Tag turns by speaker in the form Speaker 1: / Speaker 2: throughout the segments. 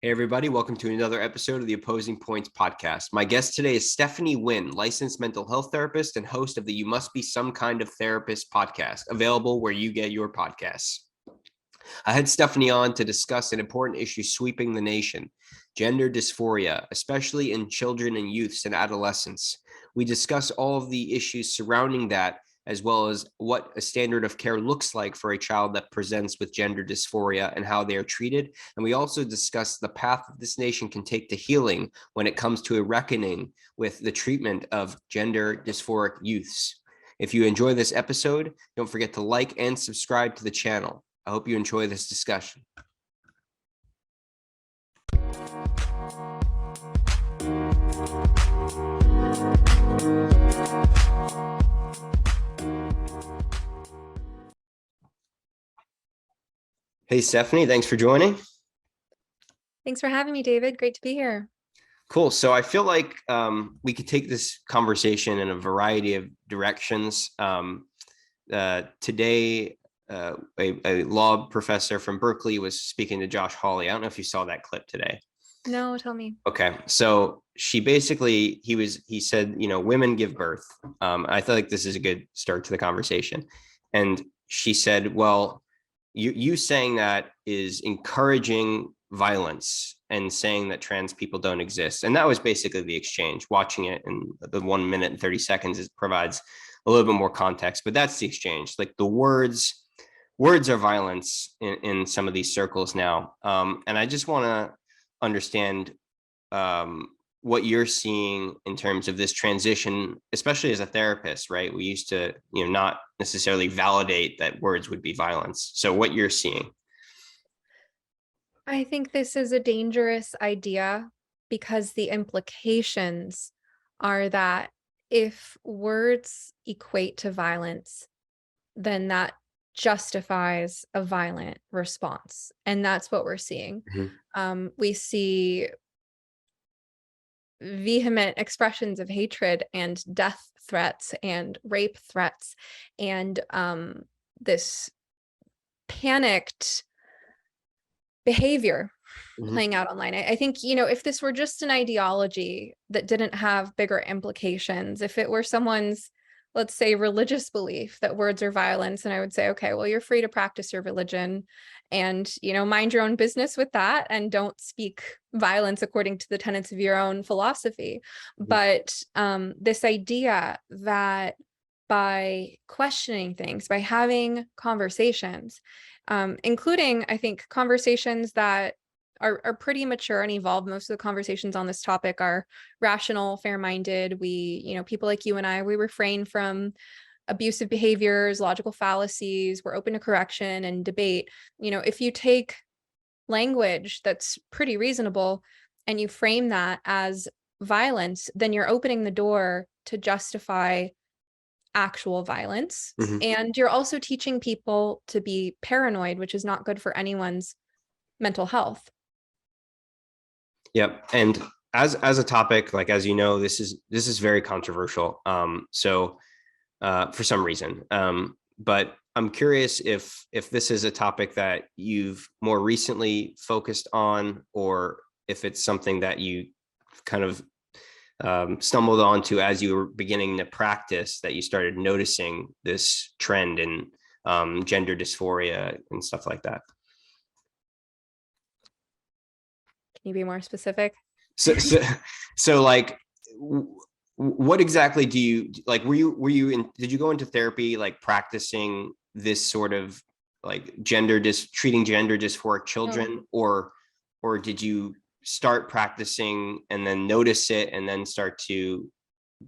Speaker 1: Hey, everybody. Welcome to another episode of the Opposing Points podcast. My guest today is Stephanie Winn, licensed mental health therapist and host of the You Must Be Some Kind of Therapist podcast, available where you get your podcasts. I had Stephanie on to discuss an important issue sweeping the nation, gender dysphoria, especially in children and youths and adolescents. We discuss all of the issues surrounding that, as well as what a standard of care looks like for a child that presents with gender dysphoria and how they are treated. And we also discuss the path that this nation can take to healing when it comes to a reckoning with the treatment of gender dysphoric youths. If you enjoy this episode, don't forget to like and subscribe to the channel. I hope you enjoy this discussion. Hey, Stephanie, thanks for joining.
Speaker 2: Thanks for having me, David. Great to be here.
Speaker 1: Cool. So I feel like we could take this conversation in a variety of directions. Today, a law professor from Berkeley was speaking to Josh Hawley. I don't know if you saw that clip today.
Speaker 2: No, tell me.
Speaker 1: Okay. So she basically, he said, women give birth. I feel like this is a good start to the conversation. And she said, well, you saying that is encouraging violence and saying that trans people don't exist. And that was basically the exchange. Watching it in the 1 minute and 30 seconds, it provides a little bit more context, but that's the exchange. Like the words are violence in some of these circles now. And I just want to understand what you're seeing in terms of this transition, especially as a therapist, right? We used to, not necessarily validate that words would be violence. So what you're seeing.
Speaker 2: I think this is a dangerous idea because the implications are that if words equate to violence, then that justifies a violent response. And that's what we're seeing.
Speaker 1: Mm-hmm.
Speaker 2: We see vehement expressions of hatred and death threats and rape threats and this panicked behavior playing out online. I think, if this were just an ideology that didn't have bigger implications, if it were someone's, let's say, religious belief that words are violence, and I would say, okay, well, you're free to practice your religion and, mind your own business with that and don't speak violence according to the tenets of your own philosophy. But this idea that by questioning things, by having conversations, including, I think, conversations that are pretty mature and evolved. Most of the conversations on this topic are rational, fair-minded. We, people like you and I, we refrain from abusive behaviors, logical fallacies. We're open to correction and debate. If you take language that's pretty reasonable and you frame that as violence, then you're opening the door to justify actual violence. And you're also teaching people to be paranoid, which is not good for anyone's mental health.
Speaker 1: Yep. And as a topic, like, as you know, this is very controversial. So for some reason, but I'm curious if this is a topic that you've more recently focused on, or if it's something that you kind of stumbled onto as you were beginning to practice, that you started noticing this trend in gender dysphoria and stuff like that.
Speaker 2: Can you be more specific?
Speaker 1: So like, what exactly do you like? Did you go into therapy like practicing this sort of like treating gender dysphoric children, or did you start practicing and then notice it and then start to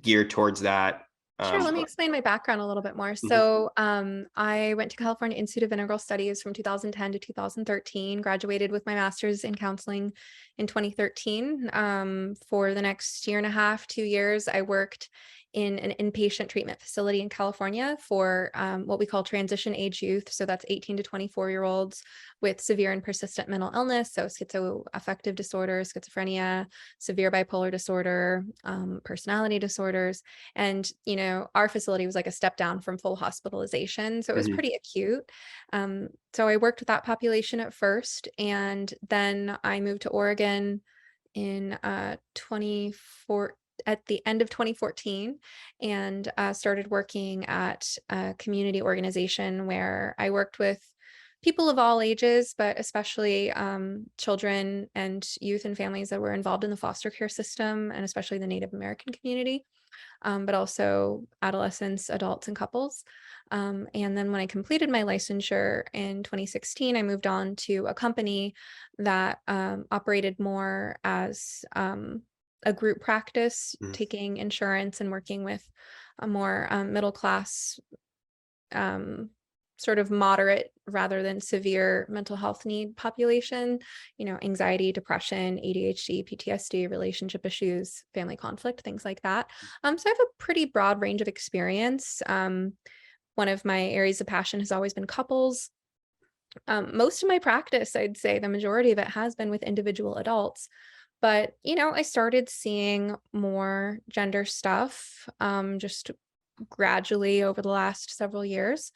Speaker 1: gear towards that?
Speaker 2: Sure. Let me explain my background a little bit more. So I went to California Institute of Integral Studies from 2010 to 2013, graduated with my master's in counseling in 2013. For the next year and a half, 2 years, I worked in an inpatient treatment facility in California for what we call transition age youth. So that's 18 to 24-year-olds with severe and persistent mental illness. So schizoaffective disorder, schizophrenia, severe bipolar disorder, personality disorders. And, you know, our facility was like a step down from full hospitalization. So it was pretty acute. So I worked with that population at first, and then I moved to Oregon in 24 at the end of 2014, and started working at a community organization where I worked with people of all ages, but especially children and youth and families that were involved in the foster care system, and especially the Native American community, but also adolescents, adults, and couples. And then when I completed my licensure in 2016, I moved on to a company that operated more as a group practice, taking insurance and working with a more middle class, sort of moderate rather than severe mental health need population, you know, anxiety, depression, ADHD, PTSD, relationship issues, family conflict, things like that. So I have a pretty broad range of experience. One of my areas of passion has always been couples. Most of my practice, I'd say the majority of it has been with individual adults. But, you know, I started seeing more gender stuff just gradually over the last several years.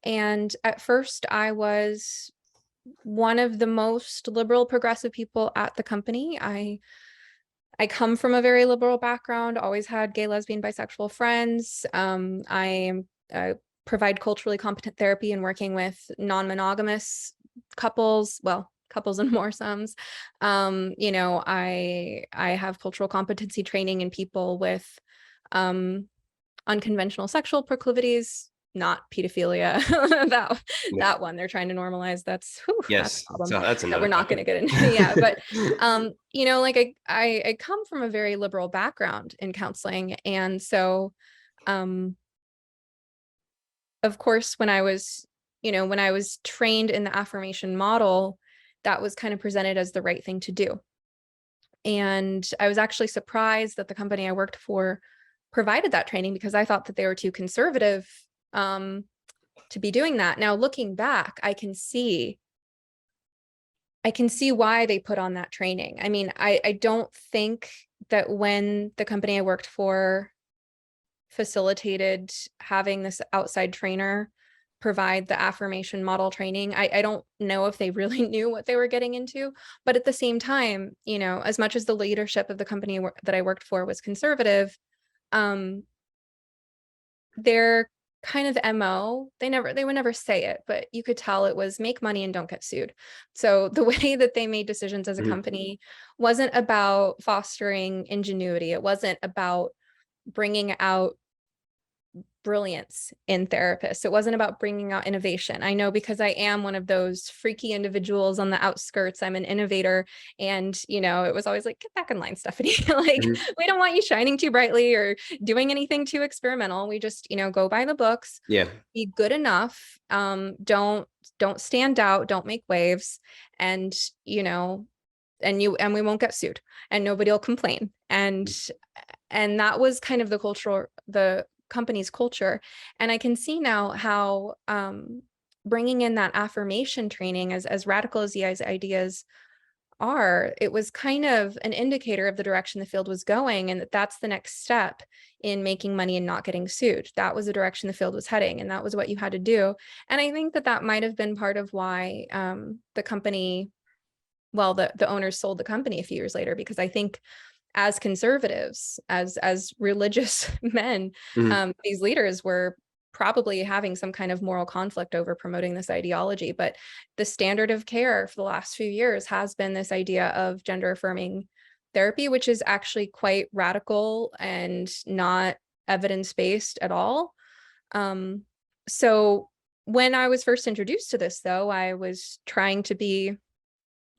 Speaker 2: And at first, I was one of the most liberal progressive people at the company. I come from a very liberal background, always had gay, lesbian, bisexual friends. I provide culturally competent therapy and working with non-monogamous couples, well, couples and more sums. You know, I have cultural competency training in people with unconventional sexual proclivities, not pedophilia. that one they're trying to normalize. That's a
Speaker 1: Yes.
Speaker 2: problem
Speaker 1: So that's
Speaker 2: that
Speaker 1: another
Speaker 2: we're not going to get into. Yeah, but you know, like I come from a very liberal background in counseling, and so of course, when I was, you know, when I was trained in the affirmation model, that was kind of presented as the right thing to do. And I was actually surprised that the company I worked for provided that training, because I thought that they were too conservative to be doing that. Now, looking back, I can see why they put on that training. I mean, I don't think that when the company I worked for facilitated having this outside trainer provide the affirmation model training, I don't know if they really knew what they were getting into. But at the same time, you know, as much as the leadership of the company that I worked for was conservative, their kind of MO, they would never say it, but you could tell it was make money and don't get sued. So the way that they made decisions as a company wasn't about fostering ingenuity. It wasn't about bringing out brilliance in therapists. It wasn't about bringing out innovation. I know, because I am one of those freaky individuals on the outskirts. I'm an innovator, and you know, it was always like, get back in line, Stephanie. Like, we don't want you shining too brightly or doing anything too experimental. We just, you know, go by the books.
Speaker 1: Yeah.
Speaker 2: Be good enough. Don't stand out. Don't make waves. And you know, and we won't get sued, and nobody will complain. And that was kind of the company's culture. And I can see now how bringing in that affirmation training, as radical as the ideas are, it was kind of an indicator of the direction the field was going, and that's the next step in making money and not getting sued. That was the direction the field was heading, and that was what you had to do. And I think that might have been part of why the company, well, the owners sold the company a few years later, because I think as conservatives, as religious men, these leaders were probably having some kind of moral conflict over promoting this ideology. But the standard of care for the last few years has been this idea of gender affirming therapy, which is actually quite radical and not evidence-based at all. So when I was first introduced to this, though, I was trying to be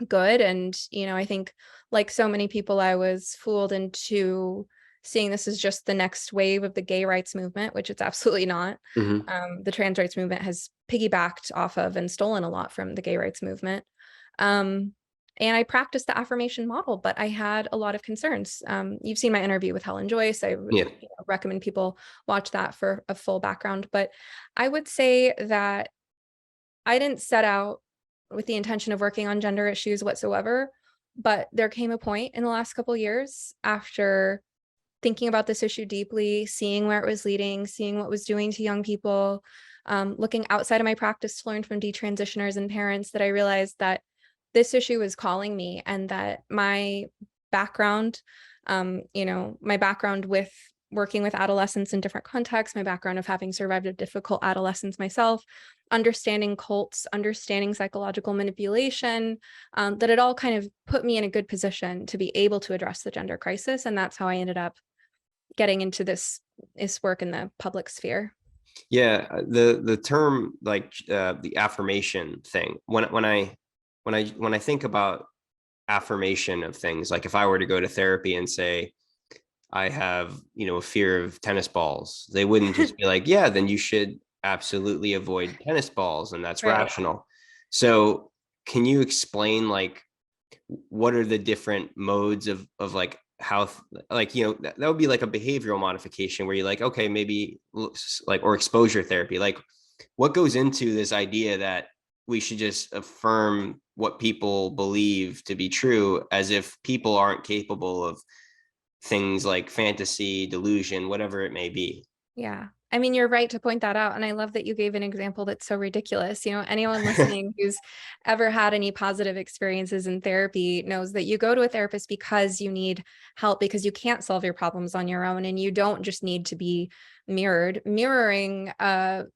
Speaker 2: good. And, you know, I think, like so many people, I was fooled into seeing this as just the next wave of the gay rights movement, which it's absolutely not. The trans rights movement has piggybacked off of and stolen a lot from the gay rights movement. And I practiced the affirmation model, but I had a lot of concerns. You've seen my interview with Helen Joyce. I would
Speaker 1: Yeah.
Speaker 2: recommend people watch that for a full background. But I would say that I didn't set out with the intention of working on gender issues whatsoever. But there came a point in the last couple of years after thinking about this issue deeply, seeing where it was leading, seeing what it was doing to young people, looking outside of my practice to learn from detransitioners and parents, that I realized that this issue was calling me, and that my background, my background with working with adolescents in different contexts, my background of having survived a difficult adolescence myself, understanding cults, understanding psychological manipulation, that it all kind of put me in a good position to be able to address the gender crisis. And that's how I ended up getting into this work in the public sphere.
Speaker 1: Yeah, the term like the affirmation thing. When I think about affirmation of things, like if I were to go to therapy and say I have, a fear of tennis balls, they wouldn't just be like, yeah, then you should absolutely avoid tennis balls, and that's
Speaker 2: Right.
Speaker 1: rational. So, can you explain like what are the different modes of like how like that would be like a behavioral modification where you're like, okay, maybe like, or exposure therapy, like what goes into this idea that we should just affirm what people believe to be true, as if people aren't capable of things like fantasy, delusion, whatever it may be.
Speaker 2: Yeah. I mean, you're right to point that out. And I love that you gave an example that's so ridiculous. Anyone listening who's ever had any positive experiences in therapy knows that you go to a therapist because you need help, because you can't solve your problems on your own. And you don't just need to be mirrored. Mirroring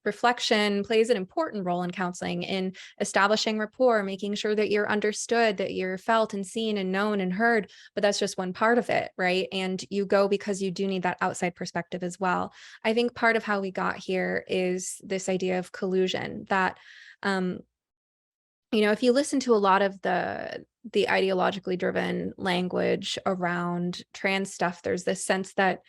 Speaker 2: reflection plays an important role in counseling, in establishing rapport, making sure that you're understood, that you're felt and seen and known and heard. But that's just one part of it, right? And you go because you do need that outside perspective as well. I think part of how we got here is this idea of collusion, that if you listen to a lot of the ideologically driven language around trans stuff, there's this sense that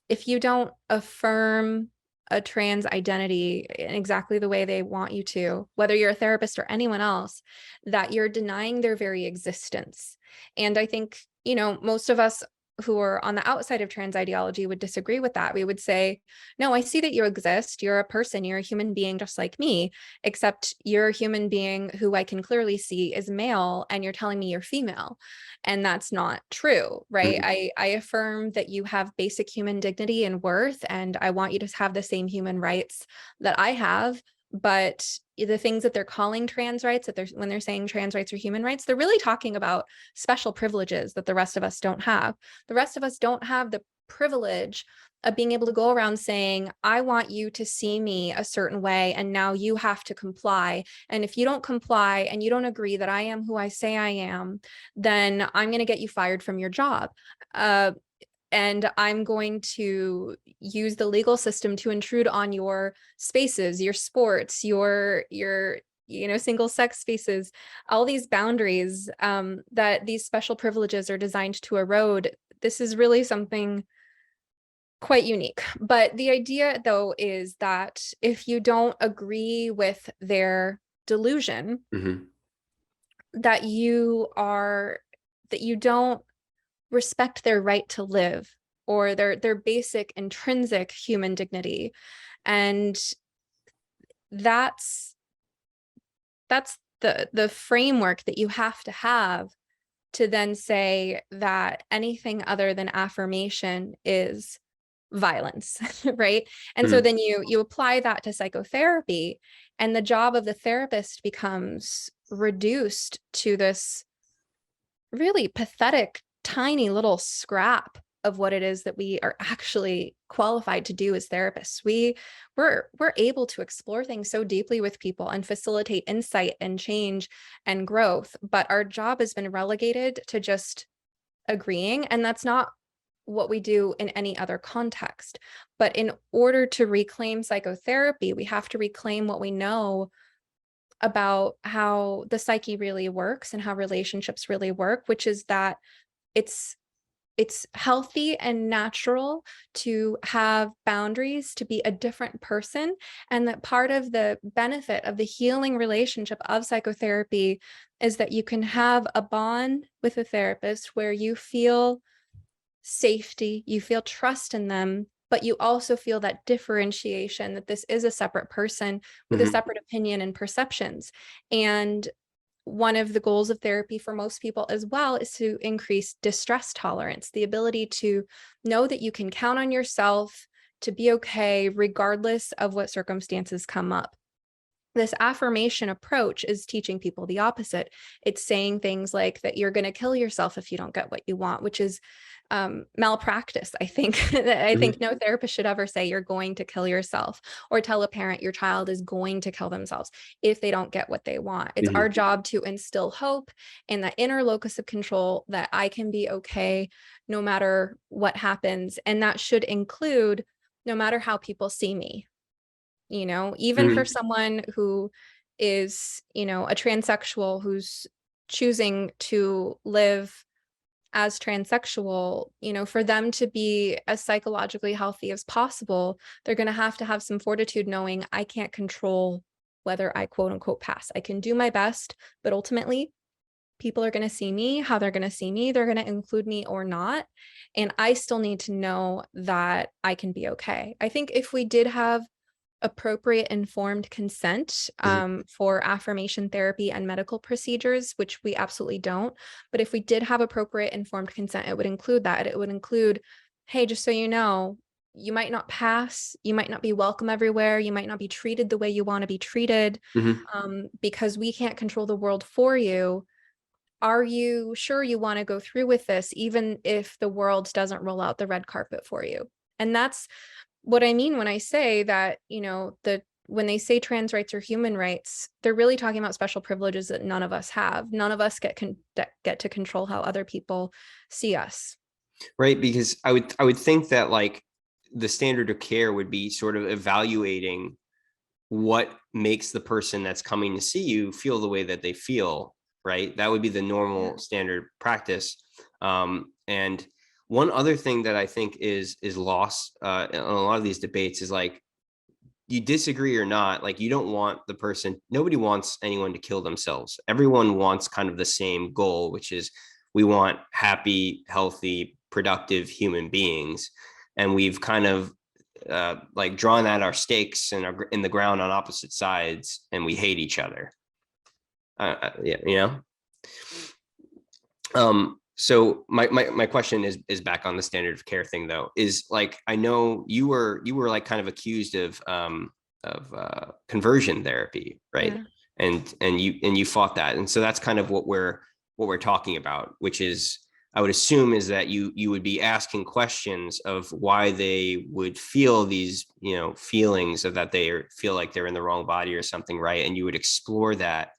Speaker 2: if you don't affirm a trans identity in exactly the way they want you to, whether you're a therapist or anyone else, that you're denying their very existence. And I think, most of us who are on the outside of trans ideology would disagree with that. We would say, no, I see that you exist. You're a person, you're a human being just like me, except you're a human being who I can clearly see is male, and you're telling me you're female. And that's not true, right?
Speaker 1: Mhm.
Speaker 2: I affirm that you have basic human dignity and worth, and I want you to have the same human rights that I have. But the things that they're calling trans rights, when they're saying trans rights or human rights, they're really talking about special privileges that the rest of us don't have. The rest of us don't have the privilege of being able to go around saying, I want you to see me a certain way, and now you have to comply. And if you don't comply and you don't agree that I am who I say I am, then I'm going to get you fired from your job. And I'm going to use the legal system to intrude on your spaces, your sports, your single sex spaces, all these boundaries that these special privileges are designed to erode. This is really something quite unique. But the idea, though, is that if you don't agree with their delusion,
Speaker 1: Mhm.
Speaker 2: that you don't respect their right to live, or their basic intrinsic human dignity. And that's the framework that you have to then say that anything other than affirmation is violence, right? And so
Speaker 1: Mhm.
Speaker 2: then you apply that to psychotherapy, and the job of the therapist becomes reduced to this really pathetic, tiny little scrap of what it is that we are actually qualified to do as therapists. We're able to explore things so deeply with people and facilitate insight and change and growth, but our job has been relegated to just agreeing, and that's not what we do in any other context. But in order to reclaim psychotherapy, we have to reclaim what we know about how the psyche really works and how relationships really work, which is that it's it's healthy and natural to have boundaries, to be a different person, and that part of the benefit of the healing relationship of psychotherapy is that you can have a bond with a therapist where you feel safety, you feel trust in them, but you also feel that differentiation, that this is a separate person with a
Speaker 1: Mhm.
Speaker 2: separate opinion and perceptions. And one of the goals of therapy for most people as well is to increase distress tolerance, the ability to know that you can count on yourself to be okay, regardless of what circumstances come up. This affirmation approach is teaching people the opposite. It's saying things like that you're going to kill yourself if you don't get what you want, which is malpractice. I think I
Speaker 1: Mhm.
Speaker 2: think no therapist should ever say you're going to kill yourself, or tell a parent your child is going to kill themselves if they don't get what they want. It's
Speaker 1: Mhm.
Speaker 2: our job to instill hope and that inner locus of control that I can be okay no matter what happens. And that should include no matter how people see me, even for
Speaker 1: Mhm.
Speaker 2: someone who is, a transsexual who's choosing to live as transsexual, for them to be as psychologically healthy as possible, they're going to have some fortitude knowing I can't control whether I quote unquote pass. I can do my best, but ultimately people are going to see me how they're going to see me. They're going to include me or not. And I still need to know that I can be okay. I think if we did have appropriate informed consent
Speaker 1: Mhm.
Speaker 2: for affirmation therapy and medical procedures, which we absolutely don't. But if we did have appropriate informed consent, it would include that. It would include, hey, just so you know, you might not pass, you might not be welcome everywhere, you might not be treated the way you want to be treated,
Speaker 1: Mhm.
Speaker 2: because we can't control the world for you. Are you sure you want to go through with this, even if the world doesn't roll out the red carpet for you? And that's what I mean when I say that, when they say trans rights or human rights, they're really talking about special privileges that none of us have. None of us that get to control how other people see us.
Speaker 1: Right, because I would think that like the standard of care would be sort of evaluating what makes the person that's coming to see you feel the way that they feel, right? That would be the
Speaker 2: Yeah.
Speaker 1: normal standard practice. And one other thing that I think is lost in a lot of these debates is like, you disagree or not, like you don't want the person, nobody wants anyone to kill themselves. Everyone wants kind of the same goal, which is we want happy, healthy, productive human beings. And we've kind of like drawn out our stakes and are in the ground on opposite sides, and we hate each other. Yeah, So my question is back on the standard of care thing though. Is like I know you were like kind of accused of conversion therapy, right?
Speaker 2: Yeah.
Speaker 1: And you fought that, and so that's kind of what we're talking about, which is I would assume is that you would be asking questions of why they would feel these feelings of that they feel like they're in the wrong body or something, right? And you would explore that,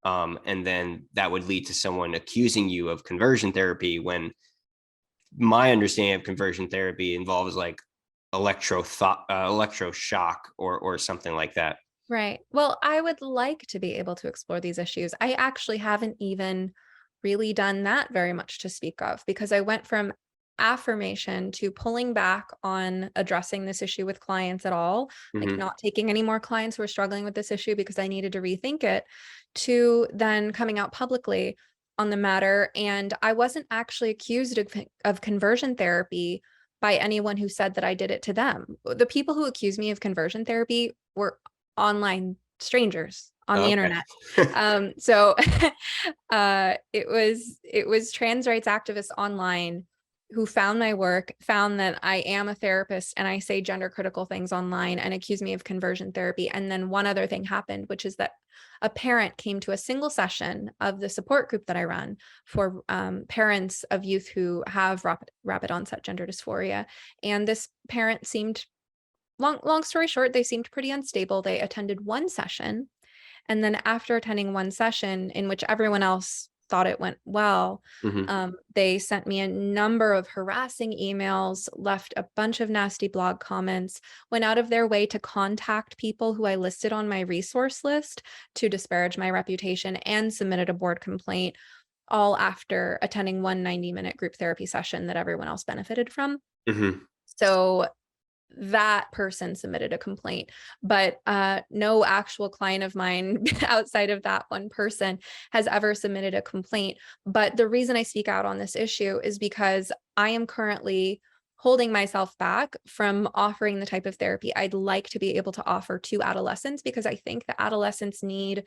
Speaker 1: and then that would lead to someone accusing you of conversion therapy when my understanding of conversion therapy involves like electroshock or something like that.
Speaker 2: Right. Well, I would like to be able to explore these issues. I actually haven't even really done that very much to speak of, because I went from affirmation to pulling back on addressing this issue with clients at all, like
Speaker 1: Mm-hmm.
Speaker 2: not taking any more clients who are struggling with this issue because I needed to rethink it, to then coming out publicly on the matter. And I wasn't actually accused of conversion therapy by anyone who said that I did it to them. The people who accused me of conversion therapy were online strangers on the
Speaker 1: Okay.
Speaker 2: internet. So it was trans rights activists online who found my work, found that I am a therapist and I say gender critical things online, and accused me of conversion therapy. And then one other thing happened, which is that a parent came to a single session of the support group that I run for parents of youth who have rapid onset gender dysphoria. And this parent seemed, long story short, they seemed pretty unstable. They attended one session, and then after attending one session in which everyone else thought it went well,
Speaker 1: Mm-hmm.
Speaker 2: they sent me a number of harassing emails, left a bunch of nasty blog comments, went out of their way to contact people who I listed on my resource list to disparage my reputation, and submitted a board complaint. all after attending one 90-minute group therapy session that everyone else benefited from. So that person submitted a complaint, but no actual client of mine outside of that one person has ever submitted a complaint. But the reason I speak out on this issue is because I am currently holding myself back from offering the type of therapy I'd like to be able to offer to adolescents, because I think that adolescents need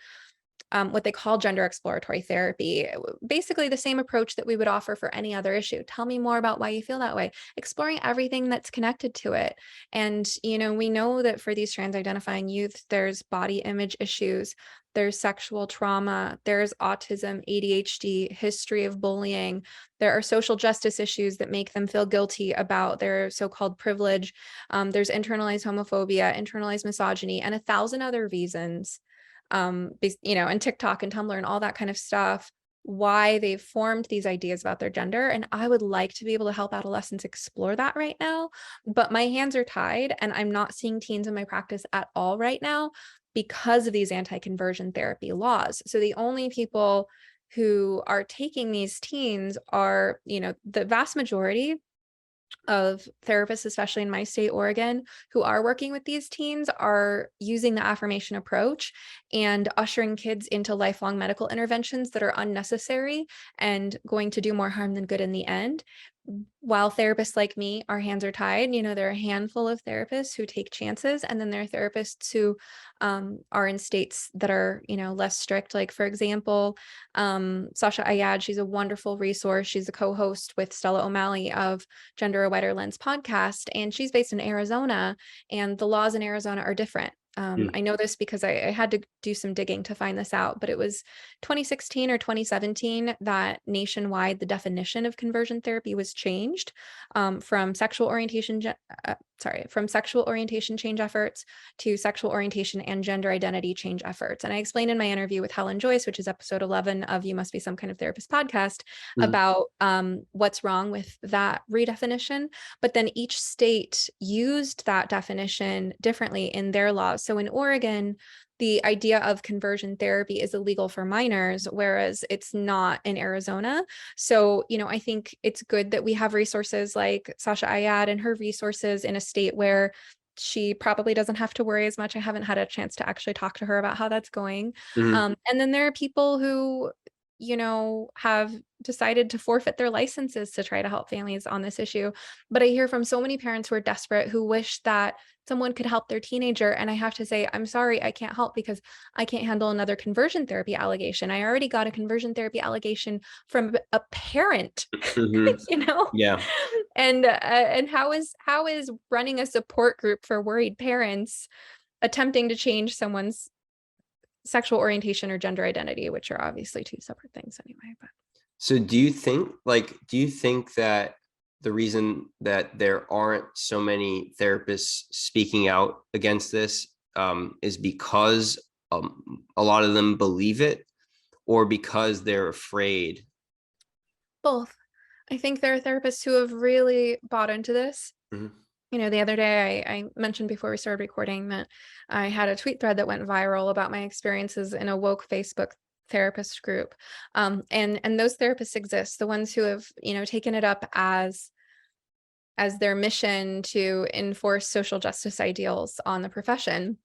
Speaker 2: what they call gender exploratory therapy, basically the same approach that we would offer for any other issue. Tell me more about why you feel that way, exploring everything that's connected to it. And, we know that for these trans identifying youth, there's body image issues, there's sexual trauma, there's autism, ADHD, history of bullying. There are social justice issues that make them feel guilty about their so-called privilege. There's internalized homophobia, internalized misogyny, and 1,000 other reasons, and TikTok and Tumblr and all that kind of stuff, why they've formed these ideas about their gender. And I would like to be able to help adolescents explore that right now, but my hands are tied and I'm not seeing teens in my practice at all right now because of these anti-conversion therapy laws. So the only people who are taking these teens are, the vast majority of therapists, especially in my state, Oregon, who are working with these teens are using the affirmation approach and ushering kids into lifelong medical interventions that are unnecessary and going to do more harm than good in the end. While therapists like me, our hands are tied. There are a handful of therapists who take chances, and then there are therapists who are in states that are, less strict. Like, for example, Sasha Ayad, she's a wonderful resource. She's a co-host with Stella O'Malley of Gender A Wider Lens podcast, and she's based in Arizona, and the laws in Arizona are different. I know this because I had to do some digging to find this out, but it was 2016 or 2017 that nationwide the definition of conversion therapy was changed from sexual orientation change efforts to sexual orientation and gender identity change efforts. And I explained in my interview with Helen Joyce, which is episode 11 of You Must Be Some Kind of Therapist podcast, about what's wrong with that redefinition. But then each state used that definition differently in their laws. So in Oregon, the idea of conversion therapy is illegal for minors, whereas it's not in Arizona. So, I think it's good that we have resources like Sasha Ayad and her resources in a state where she probably doesn't have to worry as much. I haven't had a chance to actually talk to her about how that's going. And then there are people who, have decided to forfeit their licenses to try to help families on this issue. But I hear from so many parents who are desperate, who wish that someone could help their teenager. And I have to say, I'm sorry, I can't help because I can't handle another conversion therapy allegation. I already got a conversion therapy allegation from a parent,
Speaker 1: Yeah.
Speaker 2: And how is running a support group for worried parents attempting to change someone's sexual orientation or gender identity, which are obviously two separate things anyway. But
Speaker 1: so do you think that the reason that there aren't so many therapists speaking out against this is because a lot of them believe it, or because they're afraid?
Speaker 2: both. I think there are therapists who have really bought into this. The other day I mentioned before we started recording that I had a tweet thread that went viral about my experiences in a woke Facebook therapist group. And those therapists exist, the ones who have, taken it up as their mission to enforce social justice ideals on the profession.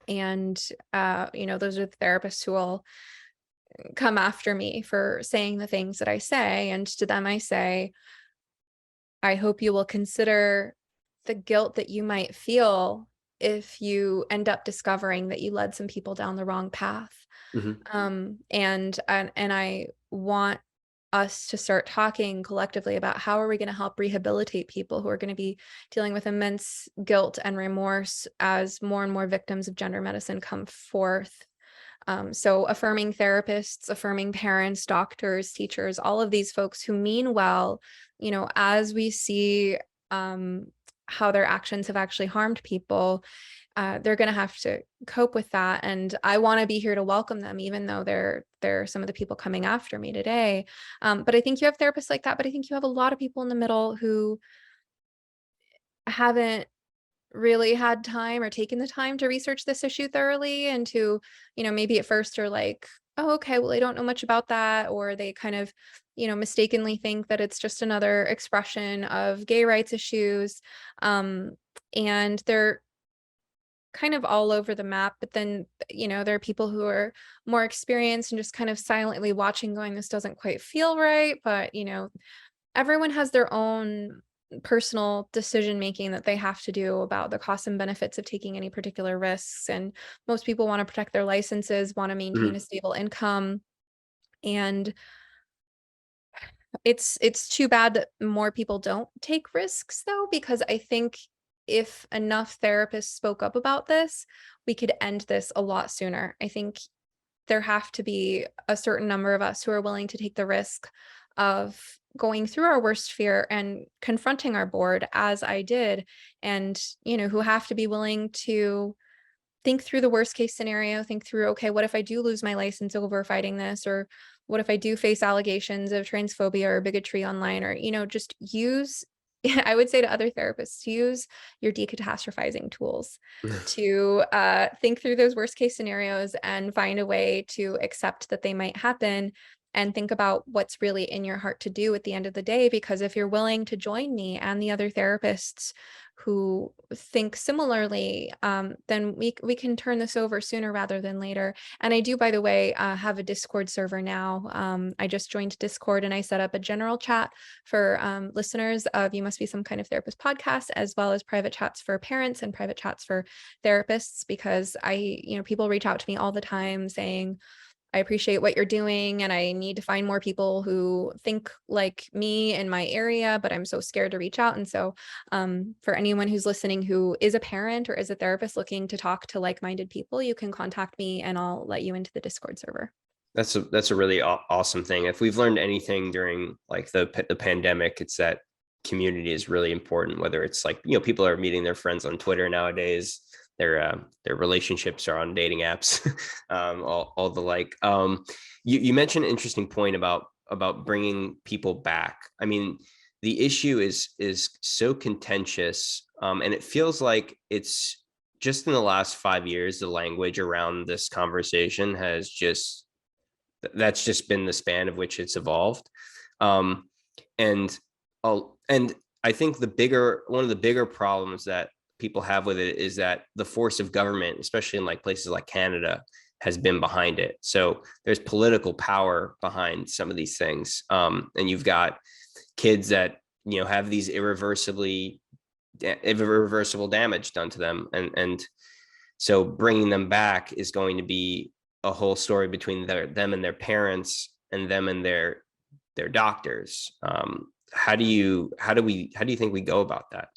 Speaker 2: And, those are the therapists who will come after me for saying the things that I say. And to them, I say, I hope you will consider the guilt that you might feel if you end up discovering that you led some people down the wrong path. And I want us to start talking collectively about how are we going to help rehabilitate people who are going to be dealing with immense guilt and remorse as more and more victims of gender medicine come forth. So affirming therapists, affirming parents, doctors, teachers, all of these folks who mean well, as we see how their actions have actually harmed people, they're going to have to cope with that. And I want to be here to welcome them, even though they're some of the people coming after me today. But I think you have therapists like that, but I think you have a lot of people in the middle who haven't really had time or taken the time to research this issue thoroughly, and to, maybe at first are like, oh, okay, well, I don't know much about that, or they kind of, mistakenly think that it's just another expression of gay rights issues. Um, and they're kind of all over the map, but then, there are people who are more experienced and just kind of silently watching, going, this doesn't quite feel right. But, everyone has their own personal decision making that they have to do about the costs and benefits of taking any particular risks. And most people want to protect their licenses, want to maintain a
Speaker 1: Mhm.
Speaker 2: stable income. And it's too bad that more people don't take risks, though, because I think if enough therapists spoke up about this, we could end this a lot sooner. I think there have to be a certain number of us who are willing to take the risk of going through our worst fear and confronting our board, as I did, and who have to be willing to think through the worst case scenario, think through, okay, what if I do lose my license over fighting this? Or what if I do face allegations of transphobia or bigotry online? Or, just use, I would say to other therapists, use your decatastrophizing tools to think through those worst case scenarios and find a way to accept that they might happen, and think about what's really in your heart to do at the end of the day. Because if you're willing to join me and the other therapists who think similarly, then we can turn this over sooner rather than later. And I do, by the way, have a Discord server now. I just joined Discord, and I set up a general chat for listeners of You Must Be Some Kind of Therapist podcast, as well as private chats for parents and private chats for therapists, because people reach out to me all the time saying, I appreciate what you're doing, and I need to find more people who think like me in my area, but I'm so scared to reach out. And so, for anyone who's listening who is a parent or is a therapist looking to talk to like-minded people, you can contact me and I'll let you into the Discord server.
Speaker 1: That's a really awesome thing. If we've learned anything during like the pandemic, it's that community is really important. Whether it's like people are meeting their friends on Twitter nowadays, their relationships are on dating apps, all the like. You mentioned an interesting point about bringing people back. I mean, the issue is so contentious, and it feels like it's just in the last 5 years, the language around this conversation has just that's just been the span of which it's evolved. Um, and and I think one of the bigger problems that people have with it is that the force of government, especially in like places like Canada, has been behind it. So there's political power behind some of these things, and you've got kids that have these irreversible damage done to them, and so bringing them back is going to be a whole story between them and their parents, and them and their doctors. How do you think we go about that?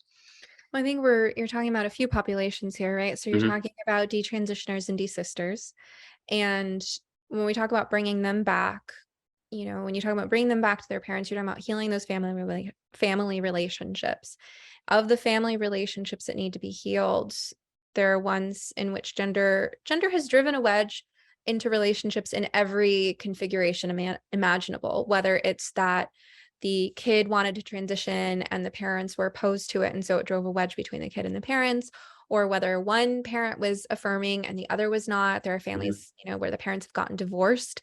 Speaker 2: Well, I think you're talking about a few populations here, right? So you're
Speaker 1: Mm-hmm.
Speaker 2: talking about detransitioners and desisters. And when we talk about bringing them back, when you talk about bringing them back to their parents, you're talking about healing those family relationships. Of the family relationships that need to be healed, there are ones in which gender has driven a wedge into relationships in every configuration imaginable, whether it's that the kid wanted to transition and the parents were opposed to it, and so it drove a wedge between the kid and the parents, or whether one parent was affirming and the other was not. There are
Speaker 1: Mm-hmm.
Speaker 2: families, where the parents have gotten divorced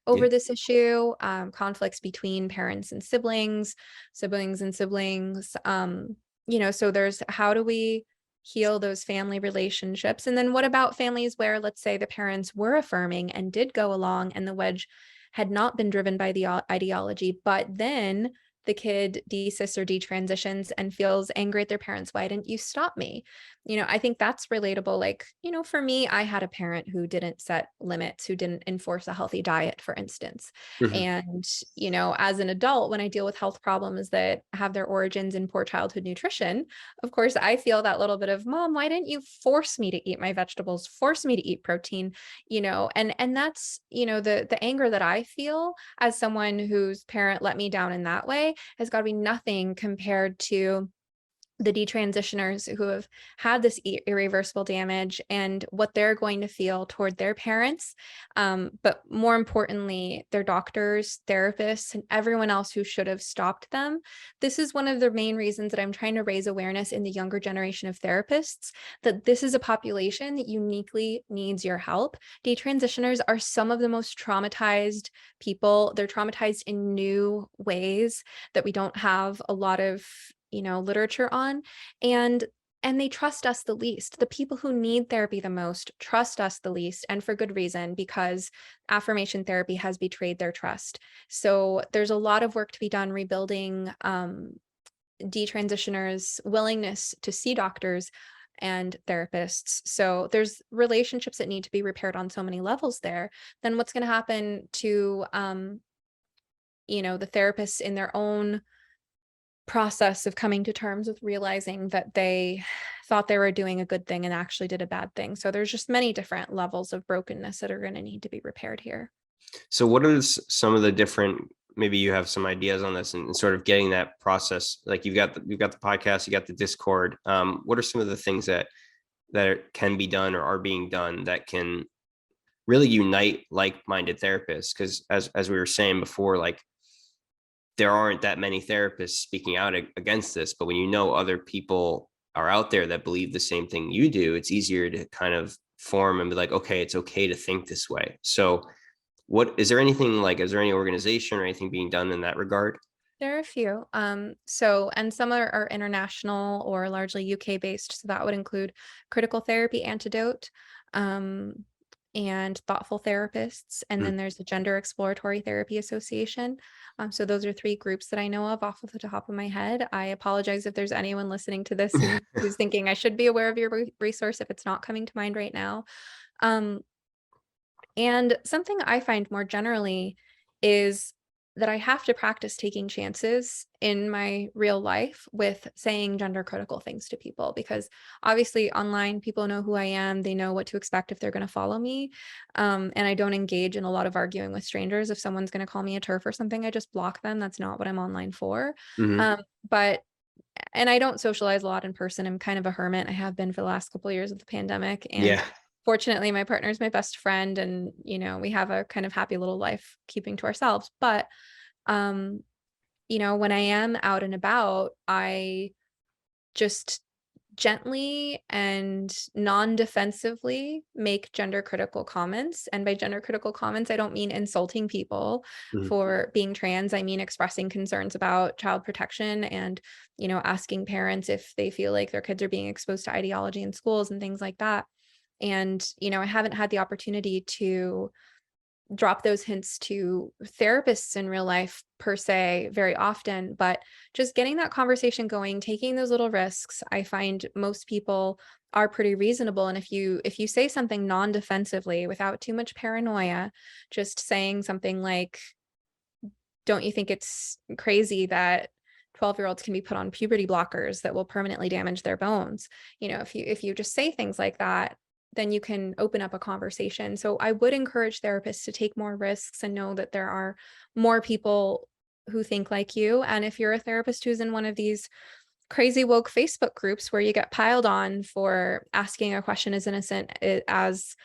Speaker 1: Yeah.
Speaker 2: over this issue, conflicts between parents and siblings and siblings. So there's, how do we heal those family relationships? And then what about families where, let's say, the parents were affirming and did go along and the wedge had not been driven by the ideology, but then the kid desists or detransitions and feels angry at their parents. Why didn't you stop me? I think that's relatable. Like, for me, I had a parent who didn't set limits, who didn't enforce a healthy diet, for instance.
Speaker 1: Mm-hmm.
Speaker 2: And, as an adult, when I deal with health problems that have their origins in poor childhood nutrition, of course, I feel that little bit of, Mom, why didn't you force me to eat my vegetables, force me to eat protein? And that's, the anger that I feel as someone whose parent let me down in that way has got to be nothing compared to the detransitioners who have had this irreversible damage and what they're going to feel toward their parents, but more importantly, their doctors, therapists, and everyone else who should have stopped them. This is one of the main reasons that I'm trying to raise awareness in the younger generation of therapists, that this is a population that uniquely needs your help. Detransitioners are some of the most traumatized people. They're traumatized in new ways that we don't have a lot of literature on, and they trust us the least. The people who need therapy the most trust us the least, and for good reason, because affirmation therapy has betrayed their trust. So there's a lot of work to be done rebuilding detransitioners' willingness to see doctors and therapists. So there's relationships that need to be repaired on so many levels there. Then what's going to happen to the therapists in their own process of coming to terms with realizing that they thought they were doing a good thing and actually did a bad thing. So there's just many different levels of brokenness that are going to need to be repaired here.
Speaker 1: So what are some of the different, maybe you have some ideas on this and sort of getting that process, like you've got the podcast, you got the Discord. What are some of the things that can be done or are being done that can really unite like-minded therapists? Because as we were saying before, like there aren't that many therapists speaking out against this, but when other people are out there that believe the same thing you do, it's easier to kind of form and be like, okay, it's okay to think this way. So is there any organization or anything being done in that regard?
Speaker 2: There are a few. And some are international or largely UK based. So that would include Critical Therapy Antidote, and Thoughtful Therapists. And then there's the Gender Exploratory Therapy Association. So those are three groups that I know of off of the top of my head. I apologize if there's anyone listening to this and who's thinking I should be aware of your resource if it's not coming to mind right now. And something I find more generally is that I have to practice taking chances in my real life with saying gender critical things to people, because obviously online people know who I am. They know what to expect if they're going to follow me. And I don't engage in a lot of arguing with strangers. If someone's going to call me a TERF or something, I just block them. That's not what I'm online for.
Speaker 1: Mm-hmm.
Speaker 2: And I don't socialize a lot in person. I'm kind of a hermit. I have been for the last couple of years of the pandemic. And
Speaker 1: Yeah.
Speaker 2: fortunately, my partner is my best friend, and we have a kind of happy little life keeping to ourselves. But when I am out and about, I just gently and non-defensively make gender critical comments. And by gender critical comments, I don't mean insulting people
Speaker 1: Mm-hmm.
Speaker 2: for being trans. I mean expressing concerns about child protection and, asking parents if they feel like their kids are being exposed to ideology in schools and things like that. And, I haven't had the opportunity to drop those hints to therapists in real life per se very often, but just getting that conversation going, taking those little risks, I find most people are pretty reasonable. And if you say something non-defensively without too much paranoia, just saying something like, don't you think it's crazy that 12-year-olds can be put on puberty blockers that will permanently damage their bones? If you just say things like that, then you can open up a conversation. So I would encourage therapists to take more risks and know that there are more people who think like you. And if you're a therapist who's in one of these crazy woke Facebook groups where you get piled on for asking a question as innocent as,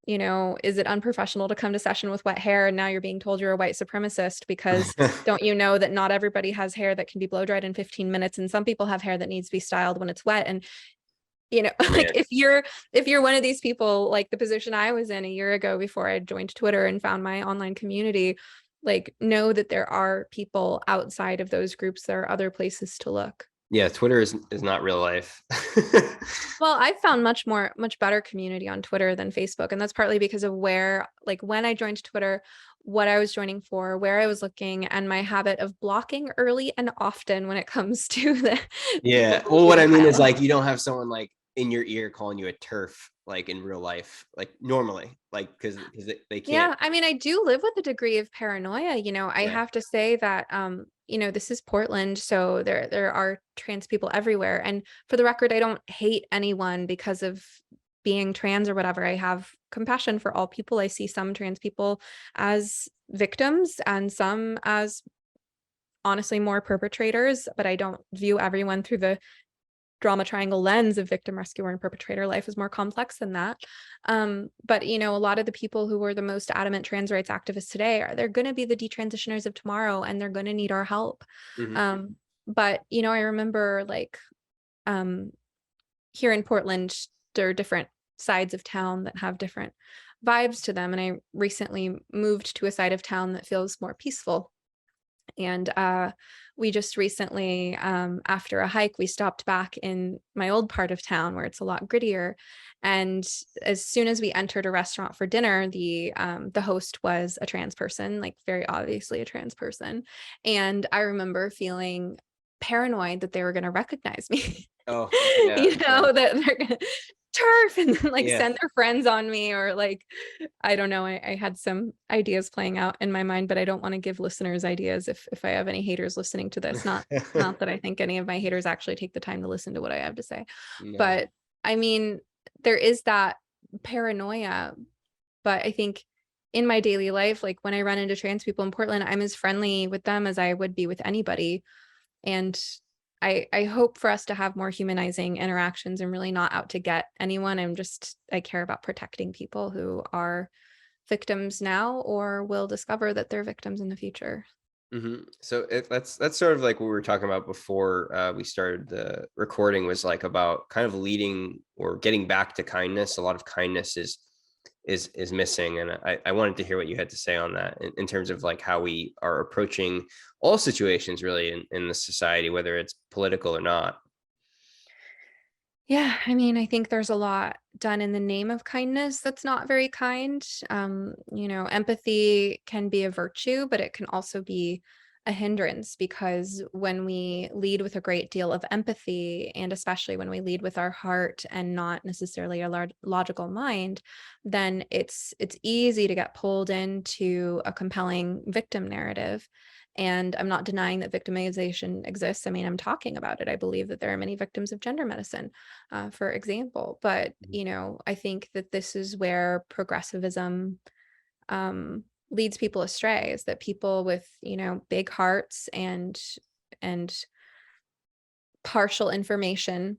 Speaker 2: is it unprofessional to come to session with wet hair? And now you're being told you're a white supremacist because don't you know that not everybody has hair that can be blow dried in 15 minutes. And some people have hair that needs to be styled when it's wet. And like if you're one of these people, like the position I was in a year ago before I joined Twitter and found my online community, like know that there are people outside of those groups. There are other places to look.
Speaker 1: Yeah, Twitter is not real life.
Speaker 2: Well, I've found much better community on Twitter than Facebook. And that's partly because of when I joined Twitter, what I was joining for, where I was looking, and my habit of blocking early and often when it comes to the people
Speaker 1: Yeah.
Speaker 2: who
Speaker 1: Well, what
Speaker 2: will
Speaker 1: I mean
Speaker 2: pile
Speaker 1: is
Speaker 2: on.
Speaker 1: like you don't have someone like in your ear calling you a turf like in real life, like normally, like because they can't.
Speaker 2: Yeah, I mean, I do live with a degree of paranoia. I
Speaker 1: Yeah.
Speaker 2: have to say that this is Portland, so there are trans people everywhere. And for the record, I don't hate anyone because of being trans or whatever. I have compassion for all people. I see some trans people as victims and some as honestly more perpetrators, but I don't view everyone through the drama triangle lens of victim, rescuer, and perpetrator. Life is more complex than that. But a lot of the people who are the most adamant trans rights activists today they're going to be the detransitioners of tomorrow, and they're going to need our help.
Speaker 1: Mm-hmm.
Speaker 2: But I remember here in Portland, there are different sides of town that have different vibes to them. And I recently moved to a side of town that feels more peaceful. And we just recently, after a hike, we stopped back in my old part of town where it's a lot grittier. And as soon as we entered a restaurant for dinner, the host was a trans person, like very obviously a trans person. And I remember feeling paranoid that they were going to recognize me.
Speaker 1: Oh, yeah.
Speaker 2: That they're gonna turf and then
Speaker 1: Yeah.
Speaker 2: send their friends on me, or I don't know. I had some ideas playing out in my mind, but I don't want to give listeners ideas if I have any haters listening to this. Not that I think any of my haters actually take the time to listen to what I have to say.
Speaker 1: No.
Speaker 2: But I mean, there is that paranoia, but I think in my daily life, like when I run into trans people in Portland, I'm as friendly with them as I would be with anybody. And I hope for us to have more humanizing interactions and really not out to get anyone. I care about protecting people who are victims now or will discover that they're victims in the future.
Speaker 1: Mm-hmm. So that's sort of like what we were talking about before we started the recording, was like about kind of leading or getting back to kindness. A lot of kindness is missing, and I wanted to hear what you had to say on that in terms of like how we are approaching all situations really in the society, whether it's political or not.
Speaker 2: Yeah, I mean, I think there's a lot done in the name of kindness that's not very kind. Empathy can be a virtue, but it can also be a hindrance, because when we lead with a great deal of empathy, and especially when we lead with our heart and not necessarily a logical mind, then it's easy to get pulled into a compelling victim narrative. And I'm not denying that victimization exists. I mean, I'm talking about it. I believe that there are many victims of gender medicine, for example. But, I think that this is where progressivism leads people astray, is that people with, big hearts and partial information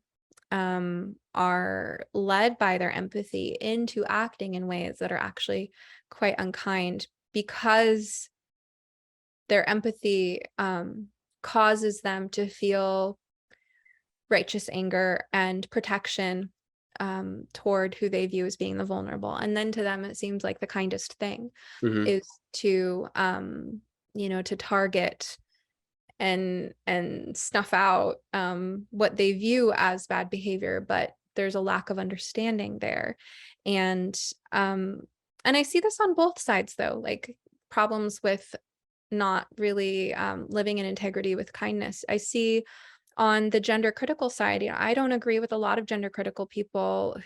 Speaker 2: are led by their empathy into acting in ways that are actually quite unkind, because their empathy causes them to feel righteous anger and protection toward who they view as being the vulnerable. And then to them, it seems like the kindest thing
Speaker 1: Mm-hmm.
Speaker 2: is to, to target and snuff out what they view as bad behavior. But there's a lack of understanding there. And I see this on both sides, though, like problems with not really living in integrity with kindness. I see on the gender critical side, I don't agree with a lot of gender critical people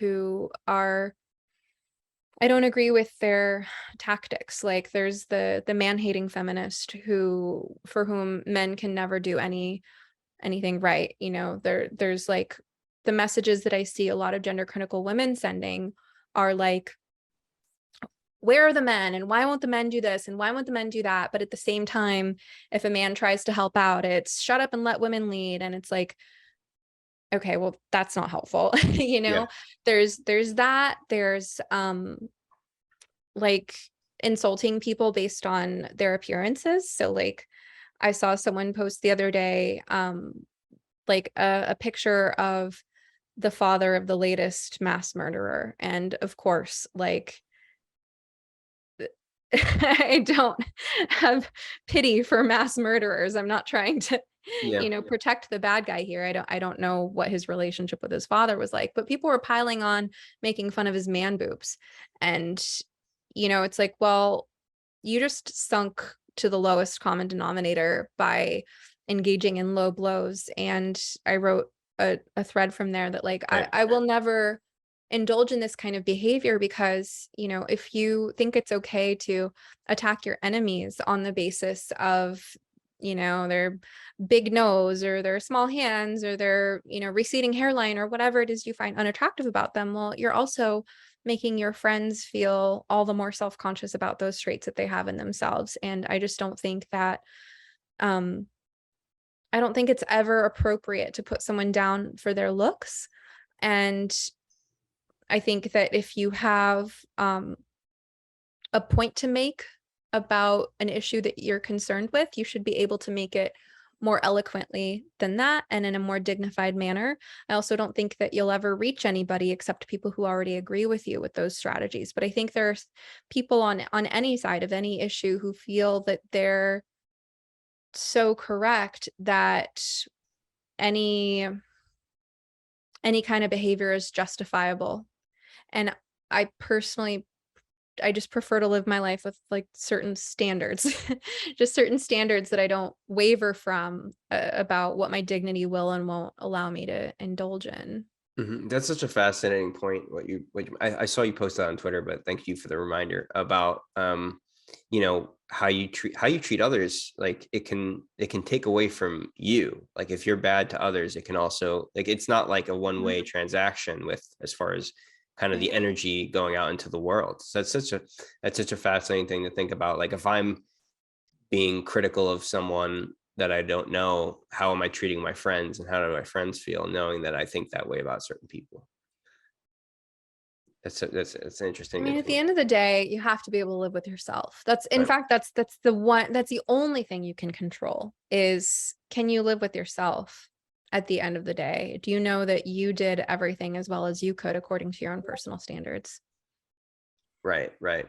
Speaker 2: I don't agree with their tactics. Like there's the man-hating feminist for whom men can never do anything right. There's like the messages that I see a lot of gender critical women sending are like, where are the men, and why won't the men do this, and why won't the men do that? But at the same time, if a man tries to help out, it's shut up and let women lead. And it's like, okay, well, that's not helpful.
Speaker 1: Yeah.
Speaker 2: There's that. There's like insulting people based on their appearances. So like I saw someone post the other day like a picture of the father of the latest mass murderer. And of course, like I don't have pity for mass murderers. I'm not trying to,
Speaker 1: Yeah.
Speaker 2: protect the bad guy here. I don't know what his relationship with his father was like, but people were piling on, making fun of his man boobs. And, it's like, well, you just sunk to the lowest common denominator by engaging in low blows. And I wrote a thread from there that like,
Speaker 1: Right.
Speaker 2: I will never indulge in this kind of behavior, because if you think it's okay to attack your enemies on the basis of their big nose or their small hands or their receding hairline or whatever it is you find unattractive about them, well, you're also making your friends feel all the more self-conscious about those traits that they have in themselves. And I just don't think that um I don't think it's ever appropriate to put someone down for their looks. And I think that if you have a point to make about an issue that you're concerned with, you should be able to make it more eloquently than that and in a more dignified manner. I also don't think that you'll ever reach anybody except people who already agree with you with those strategies. But I think there's people on any side of any issue who feel that they're so correct that any kind of behavior is justifiable. And I personally, I just prefer to live my life with like certain standards, just certain standards that I don't waver from about what my dignity will and won't allow me to indulge in.
Speaker 1: That's such a fascinating point. I saw you post that on Twitter, but thank you for the reminder about how you treat others. Like it can take away from you. Like if you're bad to others, it can also, like, it's not like a one-way transaction with, as far as kind of the
Speaker 2: Right.
Speaker 1: energy going out into the world. So that's such a fascinating thing to think about. Like if I'm being critical of someone that I don't know, how am I treating my friends, and how do my friends feel knowing that I think that way about certain people? That's
Speaker 2: I
Speaker 1: interesting to
Speaker 2: mean, at the
Speaker 1: think.
Speaker 2: end of the day, you have to be able to live with yourself. That's, in
Speaker 1: Right.
Speaker 2: fact, that's the only thing you can control is, can you live with yourself at the end of the day? Do you know that you did everything as well as you could according to your own personal standards?
Speaker 1: Right. Right.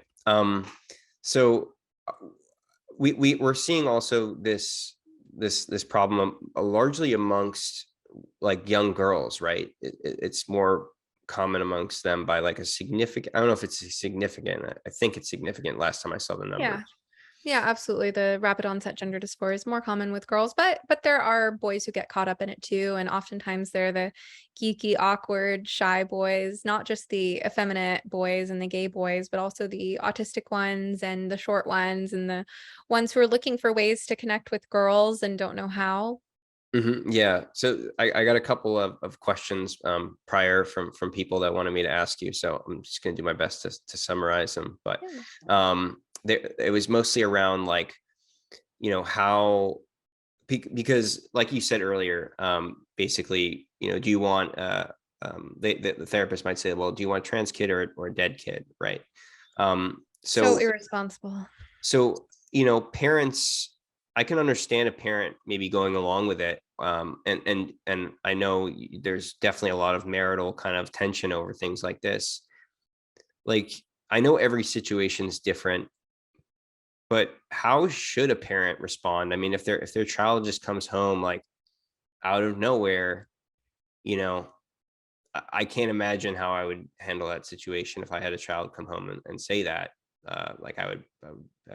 Speaker 1: So uh, we're seeing also this problem largely amongst like young girls, right? It's more common amongst them by like a significant, I don't know if it's significant. I think it's significant last time I saw the
Speaker 2: Yeah.
Speaker 1: numbers.
Speaker 2: Yeah, absolutely. The rapid onset gender dysphoria is more common with girls, but there are boys who get caught up in it too, and oftentimes they're the geeky, awkward, shy boys, not just the effeminate boys and the gay boys, but also the autistic ones and the short ones and the ones who are looking for ways to connect with girls and don't know how.
Speaker 1: Yeah. So I got a couple of questions prior from people that wanted me to ask you. So I'm just going to do my best to summarize them. But
Speaker 2: Yeah.
Speaker 1: it was mostly around like, how, because like you said earlier, basically, do you want, the therapist might say, well, do you want a trans kid or a dead kid? Right.
Speaker 2: So
Speaker 1: So
Speaker 2: irresponsible.
Speaker 1: so, parents, I can understand a parent maybe going along with it. And I know there's definitely a lot of marital kind of tension over things like this. Like, I know every situation is different, but how should a parent respond? I mean, if their child just comes home like out of nowhere, you know, I can't imagine how I would handle that situation if I had a child come home and say that. Like I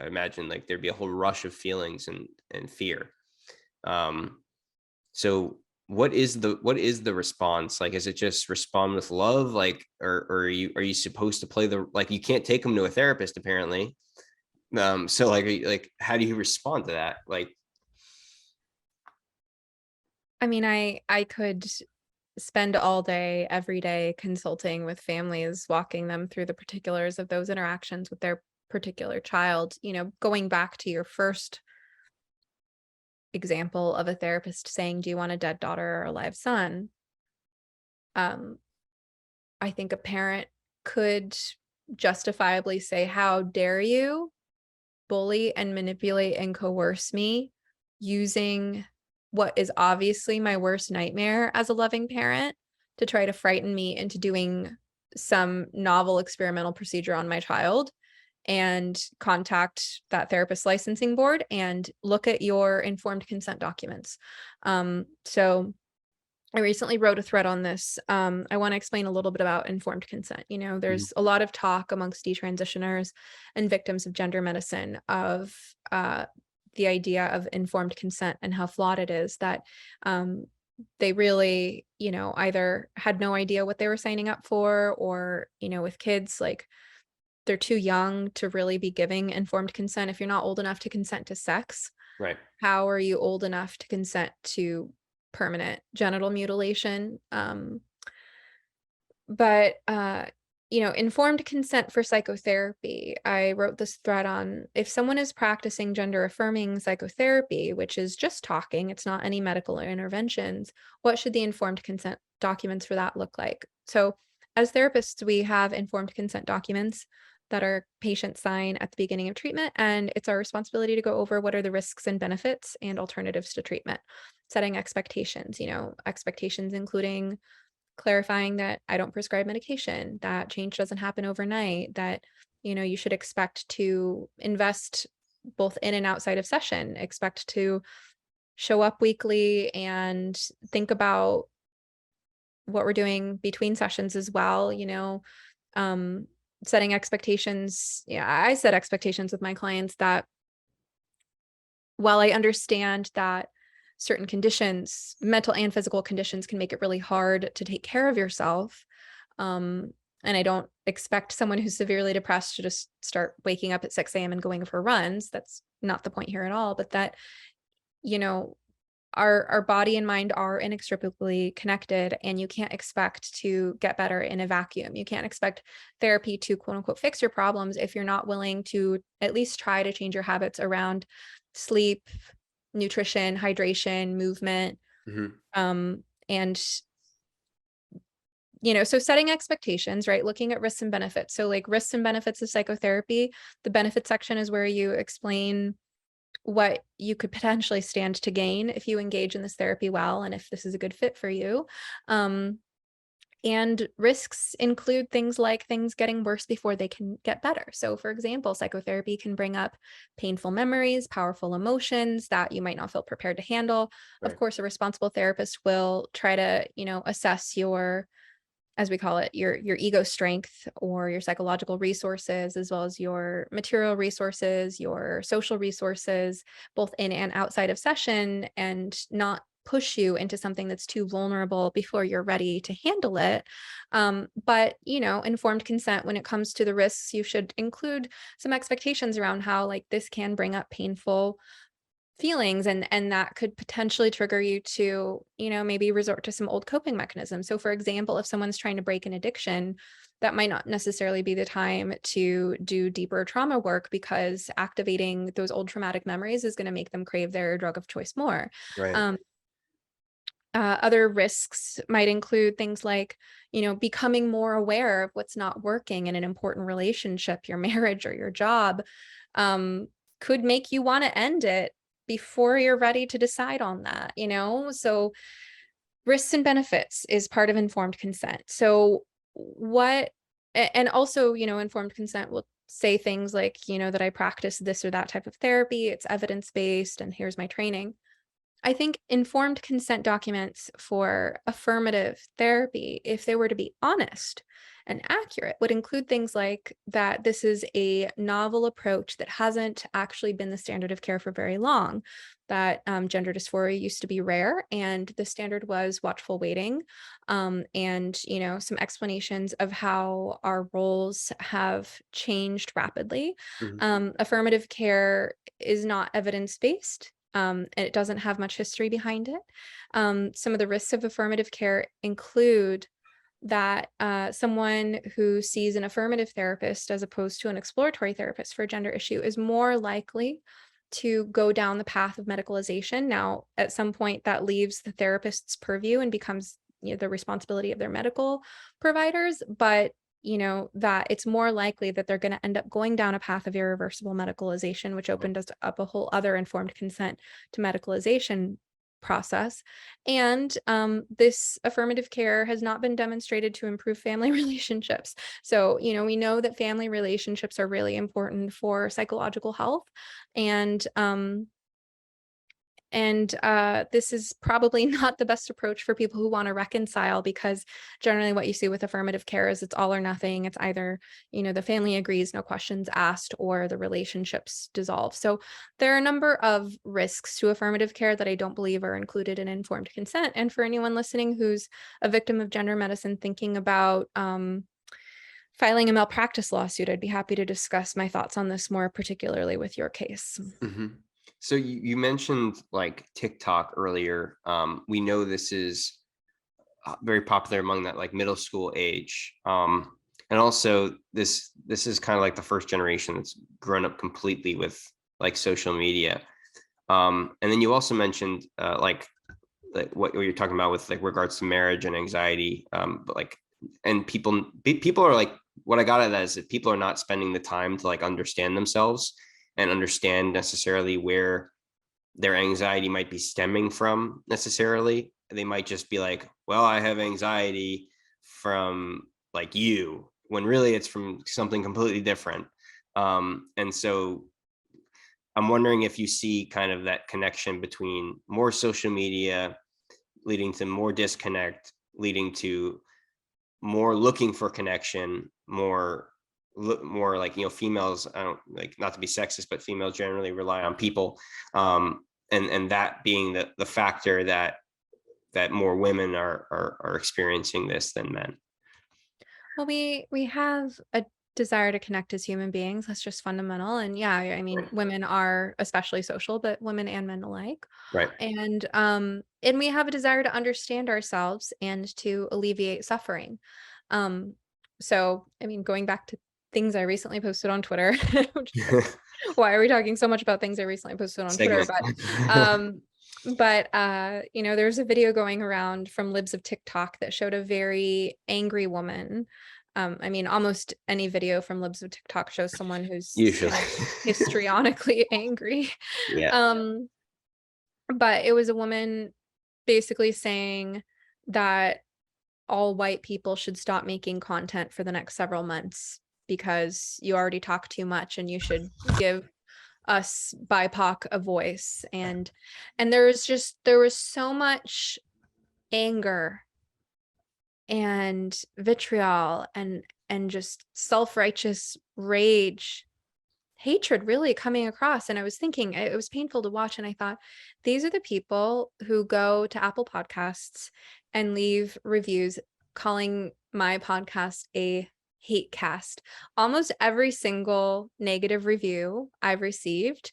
Speaker 1: imagine like there'd be a whole rush of feelings and fear. Um, so what is the response? Like, is it just respond with love? Like, or are you supposed to play like you can't take them to a therapist apparently. So like how do you respond to that? Like,
Speaker 2: I mean, I could spend all day, every day consulting with families, walking them through the particulars of those interactions with their particular child. Going back to your first example of a therapist saying, do you want a dead daughter or a live son? Um, I think a parent could justifiably say, how dare you bully and manipulate and coerce me using what is obviously my worst nightmare as a loving parent to try to frighten me into doing some novel experimental procedure on my child, and contact that therapist licensing board and look at your informed consent documents. So I recently wrote a thread on this. I want to explain a little bit about informed consent.
Speaker 1: Mhm.
Speaker 2: There's a lot of talk amongst detransitioners and victims of gender medicine of the idea of informed consent and how flawed it is, that they really, either had no idea what they were signing up for, or, with kids, like, they're too young to really be giving informed consent. If you're not old enough to consent to sex,
Speaker 1: Right.
Speaker 2: how are you old enough to consent to permanent genital mutilation? But informed consent for psychotherapy. I wrote this thread on if someone is practicing gender affirming psychotherapy, which is just talking, it's not any medical interventions, what should the informed consent documents for that look like? So as therapists, we have informed consent documents that our patients sign at the beginning of treatment, and it's our responsibility to go over what are the risks and benefits and alternatives to treatment, setting expectations, expectations including clarifying that I don't prescribe medication, that change doesn't happen overnight, that, you should expect to invest both in and outside of session, expect to show up weekly and think about what we're doing between sessions as well, um, setting expectations. Yeah, I set expectations with my clients that while I understand that certain conditions, mental and physical conditions, can make it really hard to take care of yourself, um, and I don't expect someone who's severely depressed to just start waking up at 6 a.m. and going for runs. That's not the point here at all. But that, you know, our body and mind are inextricably connected, and you can't expect to get better in a vacuum. You can't expect therapy to quote unquote fix your problems if you're not willing to at least try to change your habits around sleep, nutrition, hydration, movement,
Speaker 1: Mhm.
Speaker 2: and so setting expectations, right? Looking at risks and benefits. So like risks and benefits of psychotherapy, the benefit section is where you explain what you could potentially stand to gain if you engage in this therapy well, and if this is a good fit for you. Um, and risks include things like things getting worse before they can get better. So, for example, psychotherapy can bring up painful memories, powerful emotions that you might not feel prepared to handle. Of
Speaker 1: Right.
Speaker 2: course, a responsible therapist will try to, assess your, as we call it, your ego strength or your psychological resources, as well as your material resources, your social resources, both in and outside of session, and not push you into something that's too vulnerable before you're ready to handle it. But informed consent, when it comes to the risks, you should include some expectations around how like this can bring up painful feelings, and that could potentially trigger you to maybe resort to some old coping mechanisms. So for example, if someone's trying to break an addiction, that might not necessarily be the time to do deeper trauma work, because activating those old traumatic memories is going to make them crave their drug of choice more.
Speaker 1: Right.
Speaker 2: um, Other risks might include things like, becoming more aware of what's not working in an important relationship, your marriage or your job, um, could make you want to end it before you're ready to decide on that. So risks and benefits is part of informed consent. So and also, informed consent will say things like, that I practice this or that type of therapy, it's evidence-based, and here's my training. I think informed consent documents for affirmative therapy, if they were to be honest and accurate, would include things like that this is a novel approach that hasn't actually been the standard of care for very long, that gender dysphoria used to be rare, and the standard was watchful waiting, and some explanations of how our roles have changed rapidly.
Speaker 1: Mhm.
Speaker 2: Affirmative care is not evidence-based, and it doesn't have much history behind it. Some of the risks of affirmative care include that someone who sees an affirmative therapist as opposed to an exploratory therapist for a gender issue is more likely to go down the path of medicalization. Now, at some point, that leaves the therapist's purview and becomes the responsibility of their medical providers. But that it's more likely that they're going to end up going down a path of irreversible medicalization, which opened us up a whole other informed consent to medicalization process. And this affirmative care has not been demonstrated to improve family relationships. So, we know that family relationships are really important for psychological health. And this is probably not the best approach for people who want to reconcile, because generally what you see with affirmative care is it's all or nothing. It's either, the family agrees, no questions asked, or the relationships dissolve. So there are a number of risks to affirmative care that I don't believe are included in informed consent. And for anyone listening who's a victim of gender medicine thinking about filing a malpractice lawsuit, I'd be happy to discuss my thoughts on this more particularly with your case.
Speaker 1: Mhm. So you mentioned like TikTok earlier. We know this is very popular among that like middle school age. And also this is kind of like the first generation that's grown up completely with like social media. And then you also mentioned like what you're talking about with like regards to marriage and anxiety. But like, and people are like, what I got at that is that people are not spending the time to like understand themselves and understand necessarily where their anxiety might be stemming from necessarily. They might just be like, well, I have anxiety from like you, when really it's from something completely different. And so I'm wondering if you see kind of that connection between more social media leading to more disconnect, leading to more looking for connection, more like, you know, females, I don't like, not to be sexist, but females generally rely on people. And that being the factor that more women are experiencing this than men.
Speaker 2: Well, we have a desire to connect as human beings. That's just fundamental. And yeah, I mean, women are especially social, but women and men alike.
Speaker 1: Right.
Speaker 2: And we have a desire to understand ourselves and to alleviate suffering. Um, so I mean, going back to things I recently posted on Twitter, which is like, why are we talking so much about things I recently posted on Twitter?
Speaker 1: Segment.
Speaker 2: You know, there's a video going around from libs of TikTok that showed a very angry woman. I mean, almost any video from libs of TikTok shows someone who's
Speaker 1: Usually.
Speaker 2: kind of histrionically angry.
Speaker 1: Yeah.
Speaker 2: Um, but it was a woman basically saying that all white people should stop making content for the next several months because you already talk too much and you should give us BIPOC a voice. And there was so much anger and vitriol and just self-righteous rage, hatred really coming across. And I was thinking it was painful to watch, and I thought, these are the people who go to Apple Podcasts and leave reviews calling my podcast a hate cast. Almost every single negative review I've received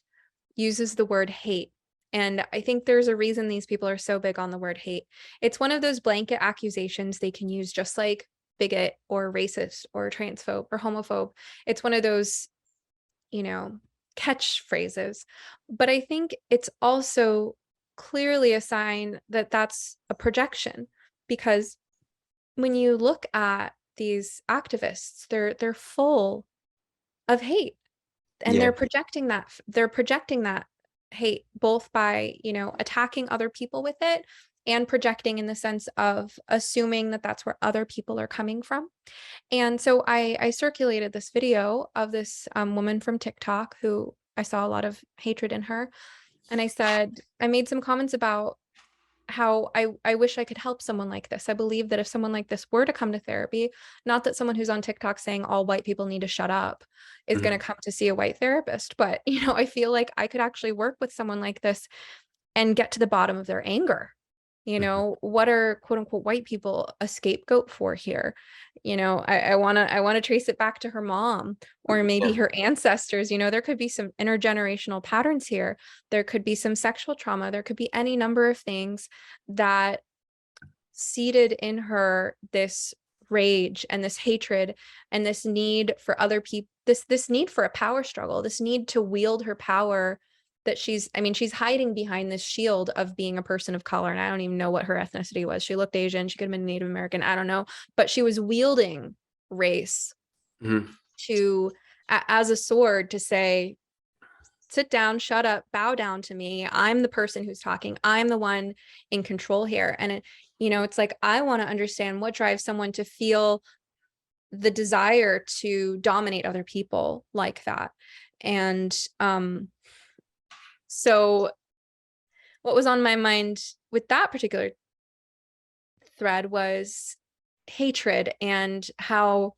Speaker 2: uses the word hate. And I think there's a reason these people are so big on the word hate. It's one of those blanket accusations they can use just like bigot or racist or transphobe or homophobe. It's one of those, you know, catchphrases. But I think it's also clearly a sign that that's a projection, because when you look at these activists, they're full of hate, and
Speaker 1: Yeah.
Speaker 2: they're projecting that hate both by, you know, attacking other people with it, and projecting in the sense of assuming that that's where other people are coming from. And so I circulated this video of this woman from TikTok who I saw a lot of hatred in her. And I made some comments about how I wish I could help someone like this. I believe that if someone like this were to come to therapy, not that someone who's on TikTok saying all white people need to shut up is going
Speaker 1: Mhm.
Speaker 2: to come to see a white therapist, but you know, I feel like I could actually work with someone like this and get to the bottom of their anger. You
Speaker 1: Mhm.
Speaker 2: know, what are quote unquote white people a scapegoat for here? You know, I wanna trace it back to her mom or maybe
Speaker 1: Yeah.
Speaker 2: her ancestors. You know, there could be some intergenerational patterns here. There could be some sexual trauma. There could be any number of things that seeded in her this rage and this hatred and this need for other people, this need for a power struggle, this need to wield her power, that she's hiding behind this shield of being a person of color. And I don't even know what her ethnicity was. She looked Asian, she could have been Native American, I don't know, but she was wielding race
Speaker 1: Mhm.
Speaker 2: to as a sword to say, sit down, shut up, bow down to me. I'm the person who's talking. I'm the one in control here. And you know, it's like, I want to understand what drives someone to feel the desire to dominate other people like that. And so what was on my mind with that particular thread was hatred, and how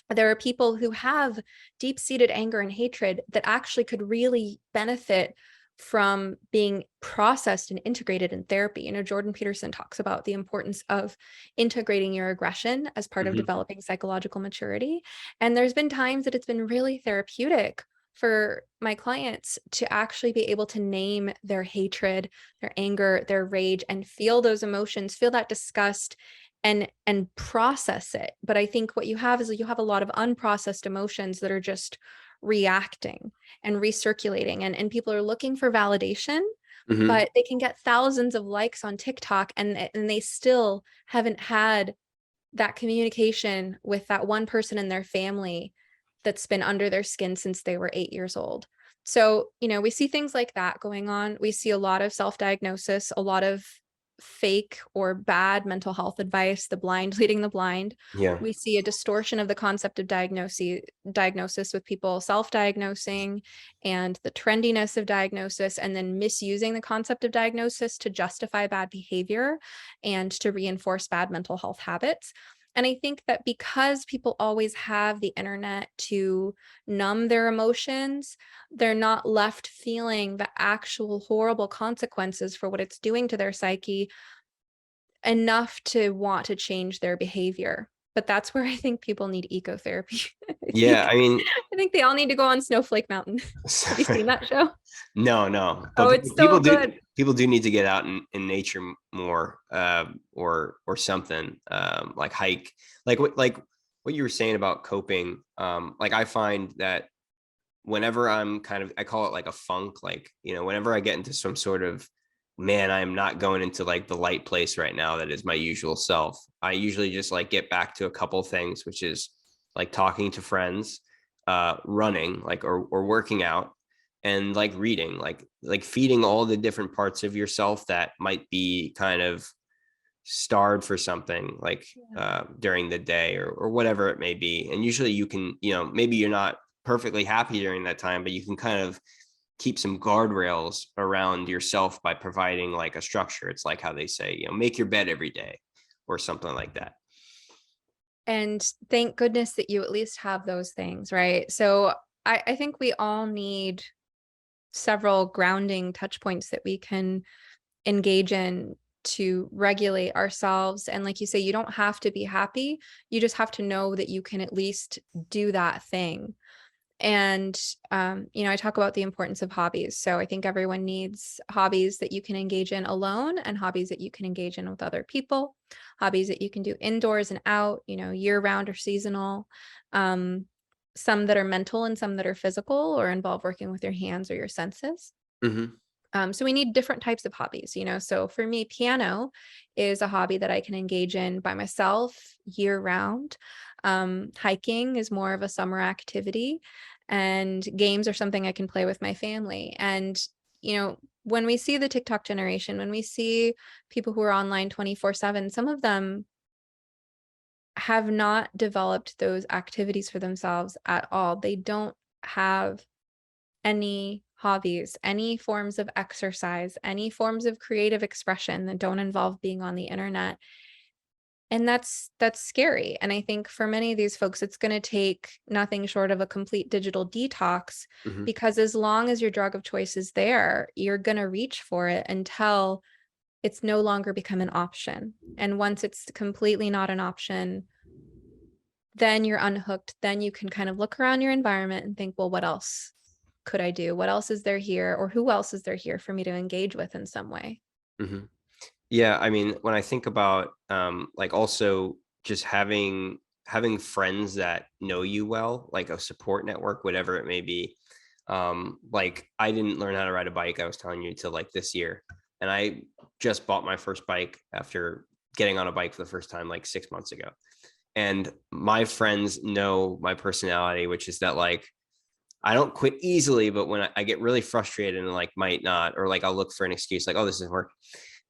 Speaker 2: there are people who have deep-seated anger and hatred that actually could really benefit from being processed and integrated in therapy. You know, Jordan Peterson talks about the importance of integrating your aggression as part of
Speaker 1: Mhm.
Speaker 2: developing psychological maturity. And there's been times that it's been really therapeutic for my clients to actually be able to name their hatred, their anger, their rage, and feel those emotions, feel that disgust, and process it. But I think what you have is you have a lot of unprocessed emotions that are just reacting and recirculating, and people are looking for validation,
Speaker 1: Hmm.
Speaker 2: but they can get thousands of likes on TikTok, and they still haven't had that communication with that one person in their family that's been under their skin since they were 8 years old. So, we see things like that going on. We see a lot of self-diagnosis, a lot of fake or bad mental health advice, the blind leading the blind.
Speaker 1: Yeah.
Speaker 2: We see a distortion of the concept of diagnosis with people self-diagnosing and the trendiness of diagnosis, and then misusing the concept of diagnosis to justify bad behavior and to reinforce bad mental health habits. And I think that because people always have the internet to numb their emotions, they're not left feeling the actual horrible consequences for what it's doing to their psyche enough to want to change their behavior. But that's where I think people need ecotherapy. I
Speaker 1: Yeah.
Speaker 2: think
Speaker 1: I mean,
Speaker 2: I think they all need to go on Snowflake Mountain. Have you seen that show?
Speaker 1: no,
Speaker 2: Oh,
Speaker 1: but
Speaker 2: it's
Speaker 1: people
Speaker 2: so
Speaker 1: do
Speaker 2: good.
Speaker 1: people do need to get out in nature more, or something, like hike, like what you were saying about coping. Like I find that whenever I'm kind of, I call it like a funk, like, whenever I get into some sort of, man, I'm not going into like the light place right now that is my usual self, I usually just like get back to a couple things, which is like talking to friends, running, like, or working out, and like reading, like feeding all the different parts of yourself that might be kind of starved for something, like,
Speaker 2: Yeah.
Speaker 1: during the day, or whatever it may be. And usually you can, maybe you're not perfectly happy during that time, but you can kind of keep some guardrails around yourself by providing like a structure. It's like how they say, make your bed every day, or something like that.
Speaker 2: And thank goodness that you at least have those things, right? So I think we all need several grounding touch points that we can engage in to regulate ourselves. And like you say, you don't have to be happy. You just have to know that you can at least do that thing. And, I talk about the importance of hobbies. So I think everyone needs hobbies that you can engage in alone, and hobbies that you can engage in with other people, hobbies that you can do indoors and out, year round or seasonal. Um, some that are mental and some that are physical or involve working with your hands or your senses.
Speaker 1: Hmm.
Speaker 2: So we need different types of hobbies. So for me, piano is a hobby that I can engage in by myself year round. Hiking is more of a summer activity, and games are something I can play with my family. And, when we see the TikTok generation, when we see people who are online 24/7, some of them have not developed those activities for themselves at all. They don't have any hobbies, any forms of exercise, any forms of creative expression that don't involve being on the internet. And that's scary. And I think for many of these folks, it's going to take nothing short of a complete digital detox,
Speaker 1: Hmm.
Speaker 2: because as long as your drug of choice is there, you're going to reach for it until it's no longer become an option. And once it's completely not an option, then you're unhooked. Then you can kind of look around your environment and think, well, what else could I do? What else is there here? Or who else is there here for me to engage with in some way?
Speaker 1: Hmm. Yeah, I mean, when I think about, like, also just having friends that know you well, like a support network, whatever it may be. Like I didn't learn how to ride a bike, I was telling you, till like this year. And I just bought my first bike after getting on a bike for the first time like 6 months ago. And my friends know my personality, which is that like I don't quit easily, but when I get really frustrated and like might not, or like I'll look for an excuse, like, oh, this isn't working.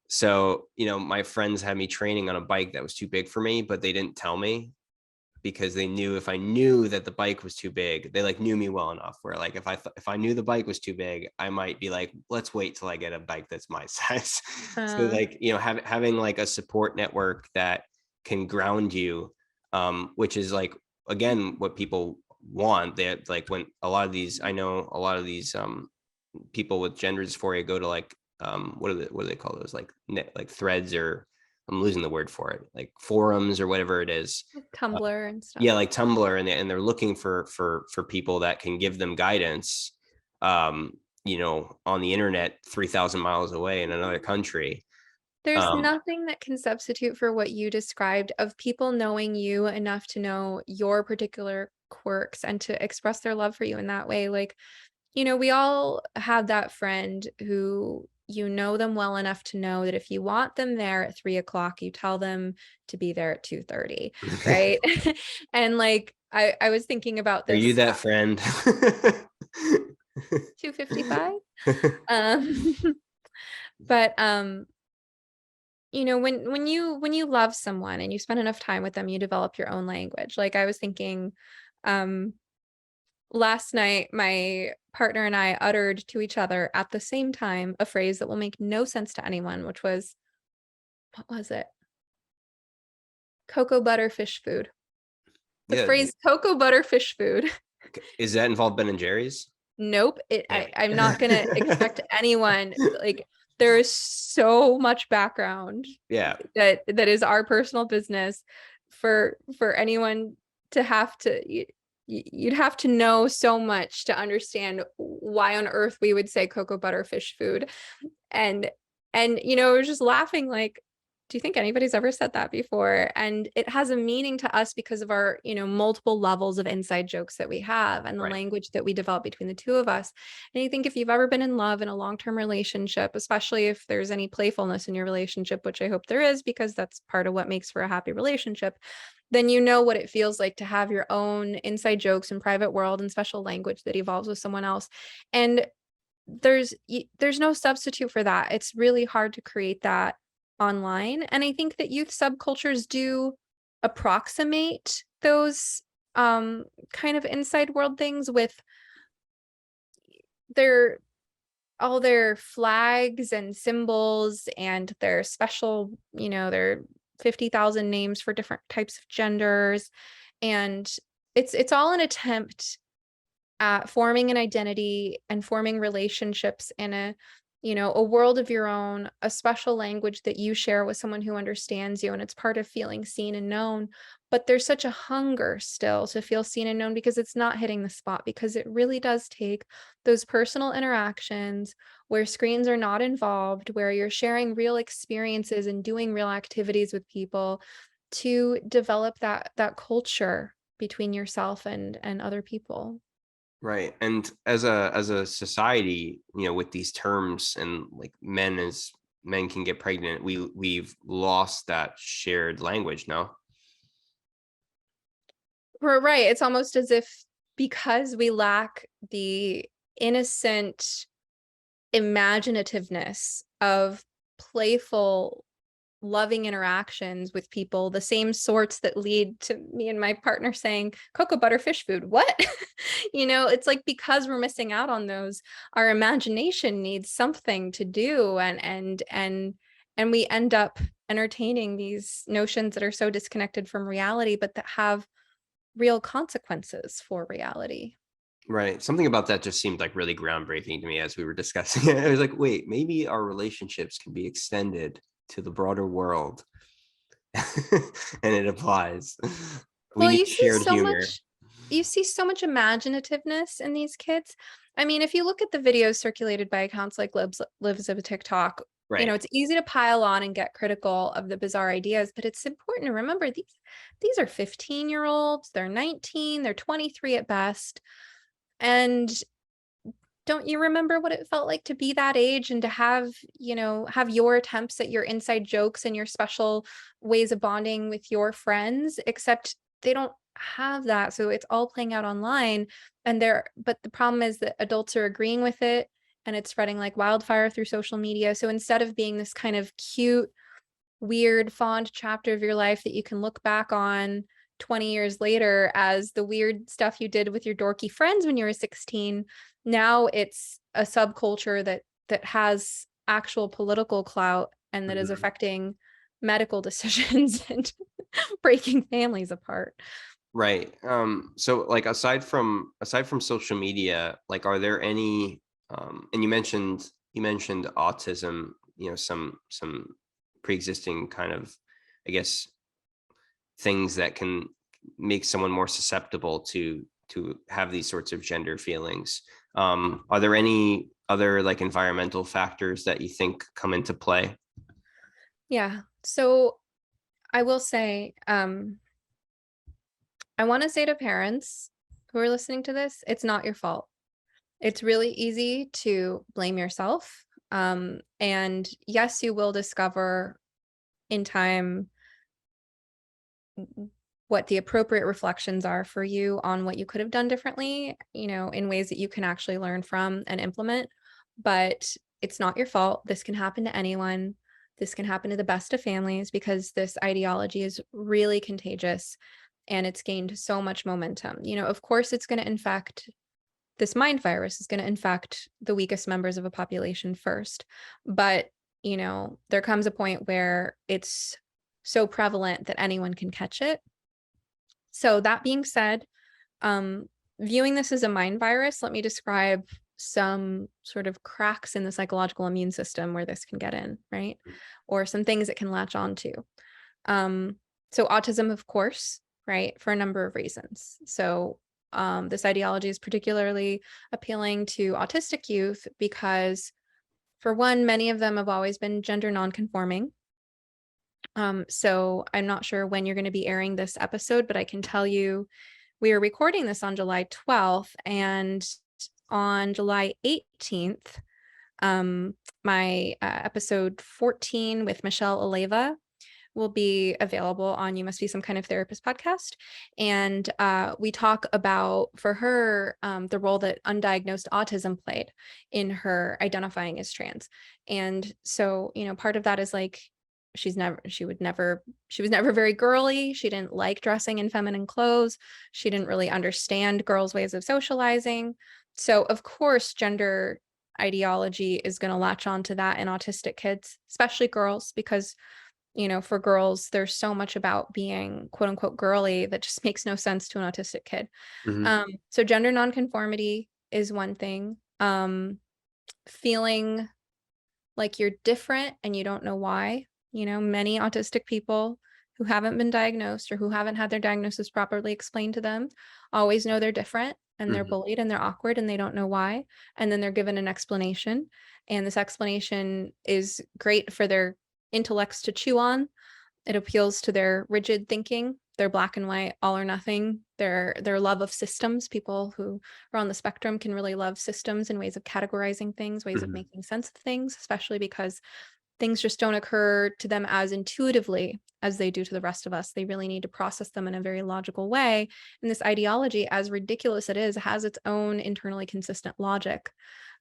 Speaker 1: So, my friends had me training on a bike that was too big for me, but they didn't tell me, because they knew if I knew that the bike was too big, they like knew me well enough where like if I knew the bike was too big, I might be like, let's wait till I get a bike that's my size. So
Speaker 2: Uh,
Speaker 1: like, having like a support network that can ground you, which is like, again, what people want. They like, when a lot of these, I know a lot of these people with gender dysphoria go to like, what do they call those, like like threads, or I'm losing the word for it, like forums or whatever it is.
Speaker 2: like
Speaker 1: uh,
Speaker 2: Tumblr and stuff.
Speaker 1: yeah, like Tumblr, and they're looking for people that can give them guidance, um on the internet 3,000 miles away in another country.
Speaker 2: There's
Speaker 1: Um,
Speaker 2: nothing that can substitute for what you described of people knowing you enough to know your particular quirks and to express their love for you in that way. Like, we all have that friend who them well enough to know that if you want them there at 3 o'clock, you tell them to be there at 2:30, right? And like I was thinking about
Speaker 1: are you
Speaker 2: this
Speaker 1: that friend?
Speaker 2: 2:55. Um, but when you love someone and you spend enough time with them, you develop your own language. Like I was thinking, um, last night, my partner and I uttered to each other at the same time a phrase that will make no sense to anyone, which was, what was it? Cocoa butter fish food. The
Speaker 1: Yeah.
Speaker 2: phrase cocoa butter fish food.
Speaker 1: Is that involved Ben and Jerry's?
Speaker 2: Nope.
Speaker 1: Damn
Speaker 2: I'm not gonna expect
Speaker 1: it.
Speaker 2: anyone, like, there is so much background
Speaker 1: Yeah.
Speaker 2: that is our personal business for anyone to have to you'd have to know so much to understand why on earth we would say cocoa butter fish food. And we're just laughing like, do you think anybody's ever said that before? And it has a meaning to us because of our, multiple levels of inside jokes that we have and the
Speaker 1: Right.
Speaker 2: language that we develop between the two of us. And I think if you've ever been in love in a long-term relationship, especially if there's any playfulness in your relationship, which I hope there is, because that's part of what makes for a happy relationship, then you know what it feels like to have your own inside jokes and private world and special language that evolves with someone else. And there's no substitute for that. It's really hard to create that online. And I think that youth subcultures do approximate those kind of inside world things with their all their flags and symbols and their special, their 50,000 names for different types of genders. And it's all an attempt at forming an identity and forming relationships in a world of your own, a special language that you share with someone who understands you. And it's part of feeling seen and known. But there's such a hunger still to feel seen and known because it's not hitting the spot, because it really does take those personal interactions where screens are not involved, where you're sharing real experiences and doing real activities with people to develop that culture between yourself and other people.
Speaker 1: Right. And as a society, with these terms and like as men can get pregnant, we've lost that shared language, no?
Speaker 2: Right. It's almost as if because we lack the innocent imaginativeness of playful, loving interactions with people, the same sorts that lead to me and my partner saying cocoa butter fish food. What? It's like because we're missing out on those, our imagination needs something to do, and we end up entertaining these notions that are so disconnected from reality, but that have real consequences for reality.
Speaker 1: Right. Something about that just seemed like really groundbreaking to me as we were discussing it. I was like, wait, maybe our relationships can be extended to the broader world. And it applies. We
Speaker 2: Well,
Speaker 1: need shared humor.
Speaker 2: you see so much imaginativeness in these kids. I mean, if you look at the videos circulated by accounts like Lives of TikTok,
Speaker 1: Right.
Speaker 2: it's easy to pile on and get critical of the bizarre ideas, but it's important to remember these are 15-year-olds, they're 19, they're 23 at best. And don't you remember what it felt like to be that age and to have your attempts at your inside jokes and your special ways of bonding with your friends, except they don't have that. So it's all playing out online. But the problem is that adults are agreeing with it and it's spreading like wildfire through social media. So instead of being this kind of cute, weird, fond chapter of your life that you can look back on 20 years later as the weird stuff you did with your dorky friends when you were 16, now it's a subculture that has actual political clout and that is
Speaker 1: Mhm.
Speaker 2: affecting medical decisions and breaking families apart.
Speaker 1: Right. So like aside from social media, like are there any and you mentioned autism, some pre-existing kind of, I guess, things that can make someone more susceptible to have these sorts of gender feelings. Are there any other like environmental factors that you think come into play?
Speaker 2: Yeah. So I will say, I want to say to parents who are listening to this, it's not your fault. It's really easy to blame yourself. And yes, you will discover in time what the appropriate reflections are for you on what you could have done differently, in ways that you can actually learn from and implement. But it's not your fault. This can happen to anyone. This can happen to the best of families because this ideology is really contagious and it's gained so much momentum. Of course, it's going to infect this mind virus is going to infect the weakest members of a population first. But, there comes a point where it's so prevalent that anyone can catch it. So that being said, um, viewing this as a mind virus, let me describe some sort of cracks in the psychological immune system where this can get in, right? Or some things it can latch onto. So autism, of course, right, for a number of reasons. So this ideology is particularly appealing to autistic youth because, for one, many of them have always been gender nonconforming. So I'm not sure when you're going to be airing this episode, but I can tell you we are recording this on July 12th, and on July 18th, my episode 14 with Michelle Aleva will be available on You Must Be Some Kind of Therapist podcast. And we talk about, for her, the role that undiagnosed autism played in her identifying as trans. And so, part of that is like, she was never very girly. She didn't like dressing in feminine clothes. She didn't really understand girls' ways of socializing. So of course, gender ideology is going to latch on to that in autistic kids, especially girls, because for girls, there's so much about being quote unquote girly that just makes no sense to an autistic kid.
Speaker 1: Mm-hmm.
Speaker 2: So gender nonconformity is one thing. Feeling like you're different and you don't know why. Many autistic people who haven't been diagnosed or who haven't had their diagnosis properly explained to them always know they're different and they're
Speaker 1: Mm-hmm.
Speaker 2: bullied and they're awkward and they don't know why. And then they're given an explanation. And this explanation is great for their intellects to chew on. It appeals to their rigid thinking, their black and white, all or nothing, their love of systems. People who are on the spectrum can really love systems and ways of categorizing things, ways of
Speaker 1: Mm-hmm.
Speaker 2: making sense of things, especially because things just don't occur to them as intuitively as they do to the rest of us. They really need to process them in a very logical way. And this ideology, as ridiculous it is, has its own internally consistent logic.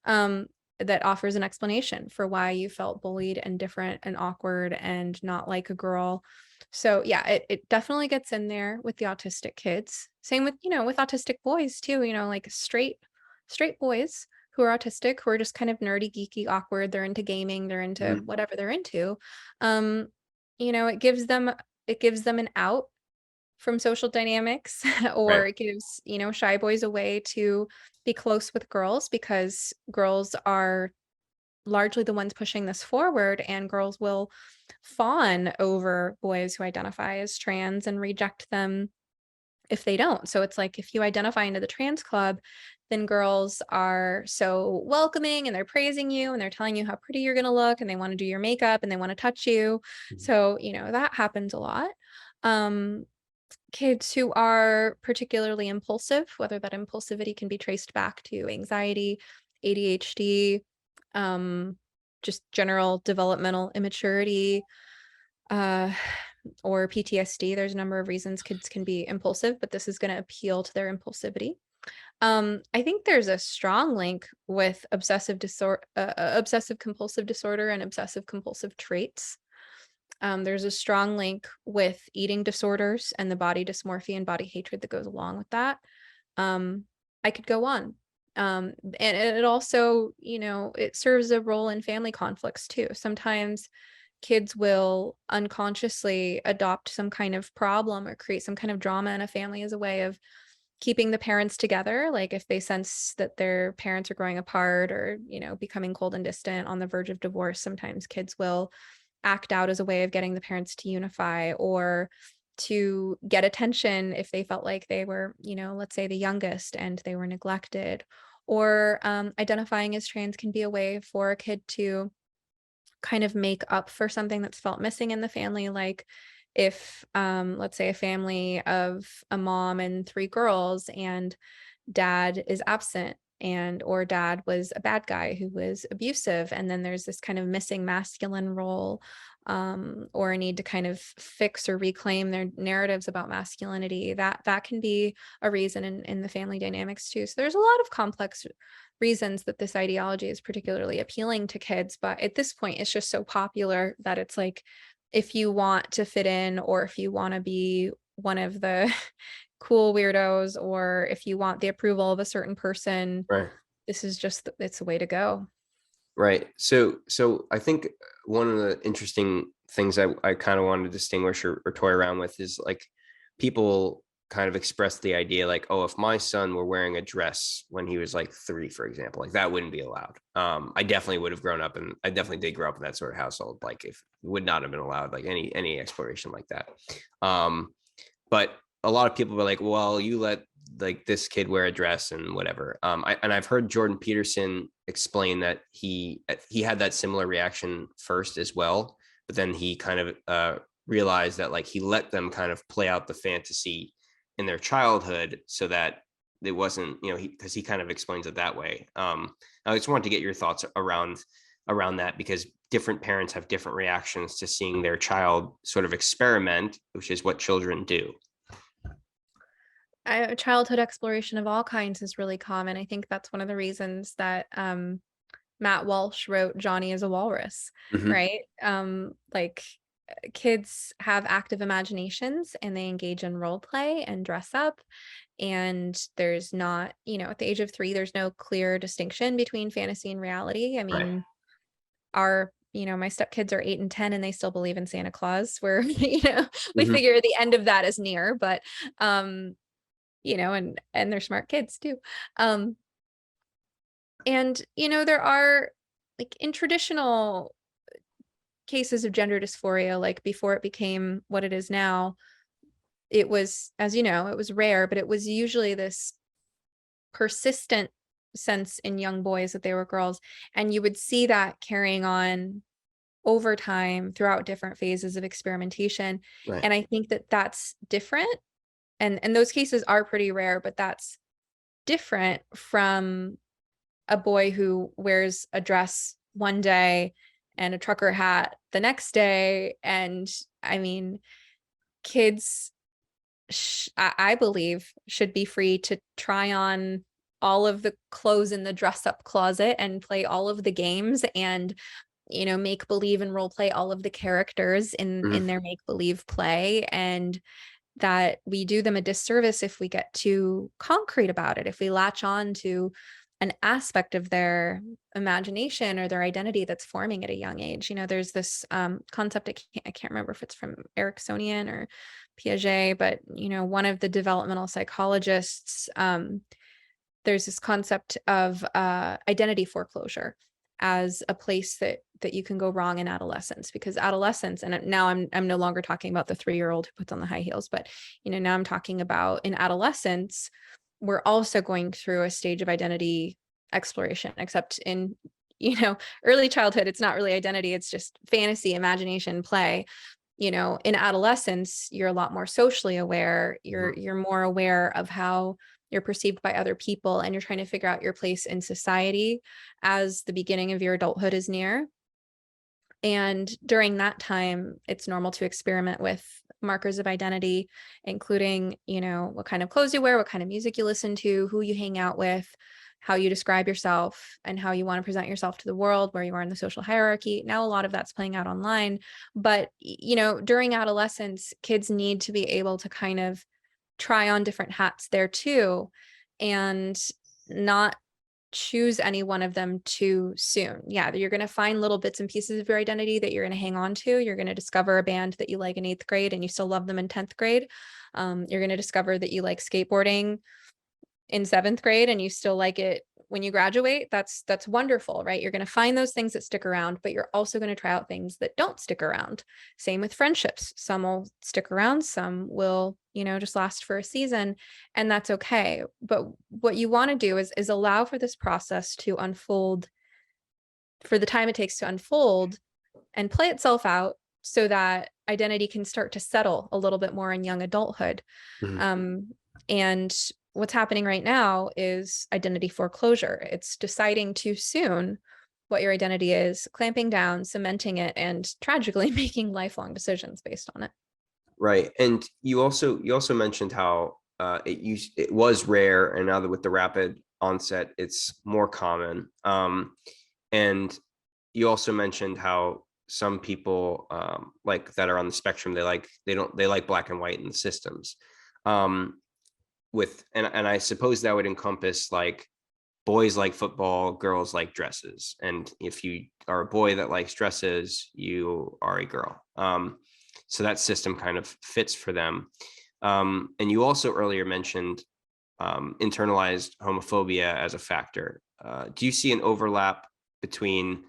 Speaker 2: That offers an explanation for why you felt bullied and different and awkward and not like a girl. So yeah, it definitely gets in there with the autistic kids. Same with, with autistic boys too, like straight boys who are autistic, who are just kind of nerdy, geeky, awkward. They're into gaming, they're into
Speaker 1: Mm-hmm.
Speaker 2: whatever they're into. Um, it gives them an out from social dynamics,
Speaker 1: Right.
Speaker 2: or it gives, shy boys a way to be close with girls because girls are largely the ones pushing this forward, and girls will fawn over boys who identify as trans and reject them if they don't. So it's like, if you identify into the trans club, then girls are so welcoming and they're praising you and they're telling you how pretty you're going to look and they want to do your makeup and they want to touch you.
Speaker 1: Mm-hmm.
Speaker 2: So, that happens a lot. Kids who are particularly impulsive, whether that impulsivity can be traced back to anxiety, ADHD, um, just general developmental immaturity, uh, or PTSD. There's a number of reasons kids can be impulsive, but this is going to appeal to their impulsivity. I think there's a strong link with obsessive compulsive disorder and obsessive compulsive traits. There's a strong link with eating disorders and the body dysmorphia and body hatred that goes along with that. Um, I could go on. And it also, it serves a role in family conflicts too. Sometimes kids will unconsciously adopt some kind of problem or create some kind of drama in a family as a way of keeping the parents together. Like if they sense that their parents are growing apart or, becoming cold and distant on the verge of divorce, sometimes kids will act out as a way of getting the parents to unify or to get attention if they felt like they were, let's say the youngest and they were neglected. Or identifying as trans can be a way for a kid to kind of make up for something that's felt missing in the family. Like if, let's say a family of a mom and 3 girls, and dad is absent, and or dad was a bad guy who was abusive, and then there's this kind of missing masculine role, or a need to kind of fix or reclaim their narratives about masculinity, that can be a reason in the family dynamics too. So there's a lot of complex reasons that this ideology is particularly appealing to kids, but at this point it's just so popular that it's like, if you want to fit in, or if you want to be one of the cool weirdos, or if you want the approval of a certain person,
Speaker 1: Right.
Speaker 2: this is just, it's the way to go.
Speaker 1: Right. So I think one of the interesting things I kind of wanted to distinguish or toy around with is like people kind of express the idea like, oh, if my son were wearing a dress when he was like 3, for example, like that wouldn't be allowed. I definitely would have grown up, and I definitely did grow up in that sort of household. Like if would not have been allowed, like any exploration like that. But a lot of people were like, well, you let like this kid wear a dress and whatever. I've heard Jordan Peterson explain that he had that similar reaction first as well, but then he kind of realized that like he let them kind of play out the fantasy in their childhood so that it wasn't, because he kind of explains it that way. I just wanted to get your thoughts around that, because different parents have different reactions to seeing their child sort of experiment, which is what children do.
Speaker 2: Childhood exploration of all kinds is really common. I think that's one of the reasons that Matt Walsh wrote Johnny is a Walrus,
Speaker 1: Mm-hmm.
Speaker 2: right? Like kids have active imaginations, and they engage in role play and dress up. And there's not, at the age of 3, there's no clear distinction between fantasy and reality. I
Speaker 1: Right.
Speaker 2: mean, my stepkids are 8 and 10, and they still believe in Santa Claus, where, we
Speaker 1: Mm-hmm.
Speaker 2: figure the end of that is near, but, and they're smart kids too. And, there are, like, in traditional cases of gender dysphoria, like before it became what it is now, it was, as you know, it was rare, but it was usually this persistent sense in young boys that they were girls. And you would see that carrying on over time throughout different phases of experimentation.
Speaker 1: Right.
Speaker 2: And I think that that's different. And those cases are pretty rare, but that's different from a boy who wears a dress one day and a trucker hat the next day. And I mean, kids, I believe, should be free to try on all of the clothes in the dress up closet and play all of the games, and make believe and role play all of the characters in
Speaker 1: Mm-hmm.
Speaker 2: their make believe play. And that we do them a disservice if we get too concrete about it, if we latch on to an aspect of their imagination or their identity that's forming at a young age. There's this concept, I can't remember if it's from Ericksonian or Piaget, but one of the developmental psychologists, there's this concept of identity foreclosure as a place that you can go wrong in adolescence, because adolescence, and now I'm no longer talking about the 3-year-old who puts on the high heels, but now I'm talking about in adolescence, we're also going through a stage of identity exploration, except in early childhood, it's not really identity, it's just fantasy, imagination, play. In adolescence, you're a lot more socially aware, you're more aware of how you're perceived by other people, and you're trying to figure out your place in society as the beginning of your adulthood is near. And during that time, it's normal to experiment with markers of identity, including, what kind of clothes you wear, what kind of music you listen to, who you hang out with, how you describe yourself, and how you want to present yourself to the world, where you are in the social hierarchy. Now, a lot of that's playing out online, but, during adolescence, kids need to be able to kind of try on different hats there too, and not choose any one of them too soon. Yeah, you're going to find little bits and pieces of your identity that you're going to hang on to. You're going to discover a band that you like in 8th grade and you still love them in 10th grade. You're going to discover that you like skateboarding in 7th grade and you still like it when you graduate. That's wonderful, right? You're going to find those things that stick around, but you're also going to try out things that don't stick around. Same with friendships. Some will stick around, some will, just last for a season, and that's okay. But what you want to do is allow for this process to unfold for the time it takes to unfold, and play itself out so that identity can start to settle a little bit more in young adulthood. And what's happening right now is identity foreclosure. It's deciding too soon what your identity is, clamping down, cementing it, and tragically making lifelong decisions based on it.
Speaker 1: Right. And you also mentioned how it was rare, and now that with the rapid onset, it's more common. And you also mentioned how some people like that are on the spectrum, they like black and white in the systems. And I suppose that would encompass like boys like football, girls like dresses. And if you are a boy that likes dresses, you are a girl. So that system kind of fits for them. And you also earlier mentioned internalized homophobia as a factor. Do you see an overlap between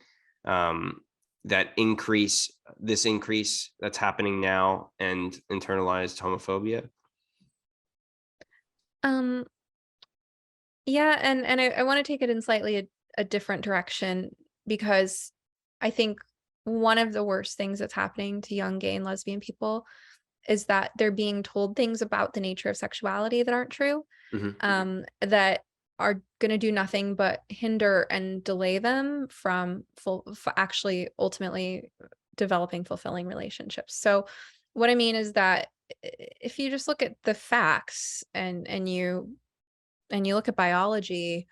Speaker 1: this increase that's happening now and internalized homophobia?
Speaker 2: Yeah, and I want to take it in slightly a different direction, because I think one of the worst things that's happening to young gay and lesbian people is that they're being told things about the nature of sexuality that aren't true, that are going to do nothing but hinder and delay them from actually ultimately developing fulfilling relationships. So what I mean is that if you just look at the facts and you look at biology,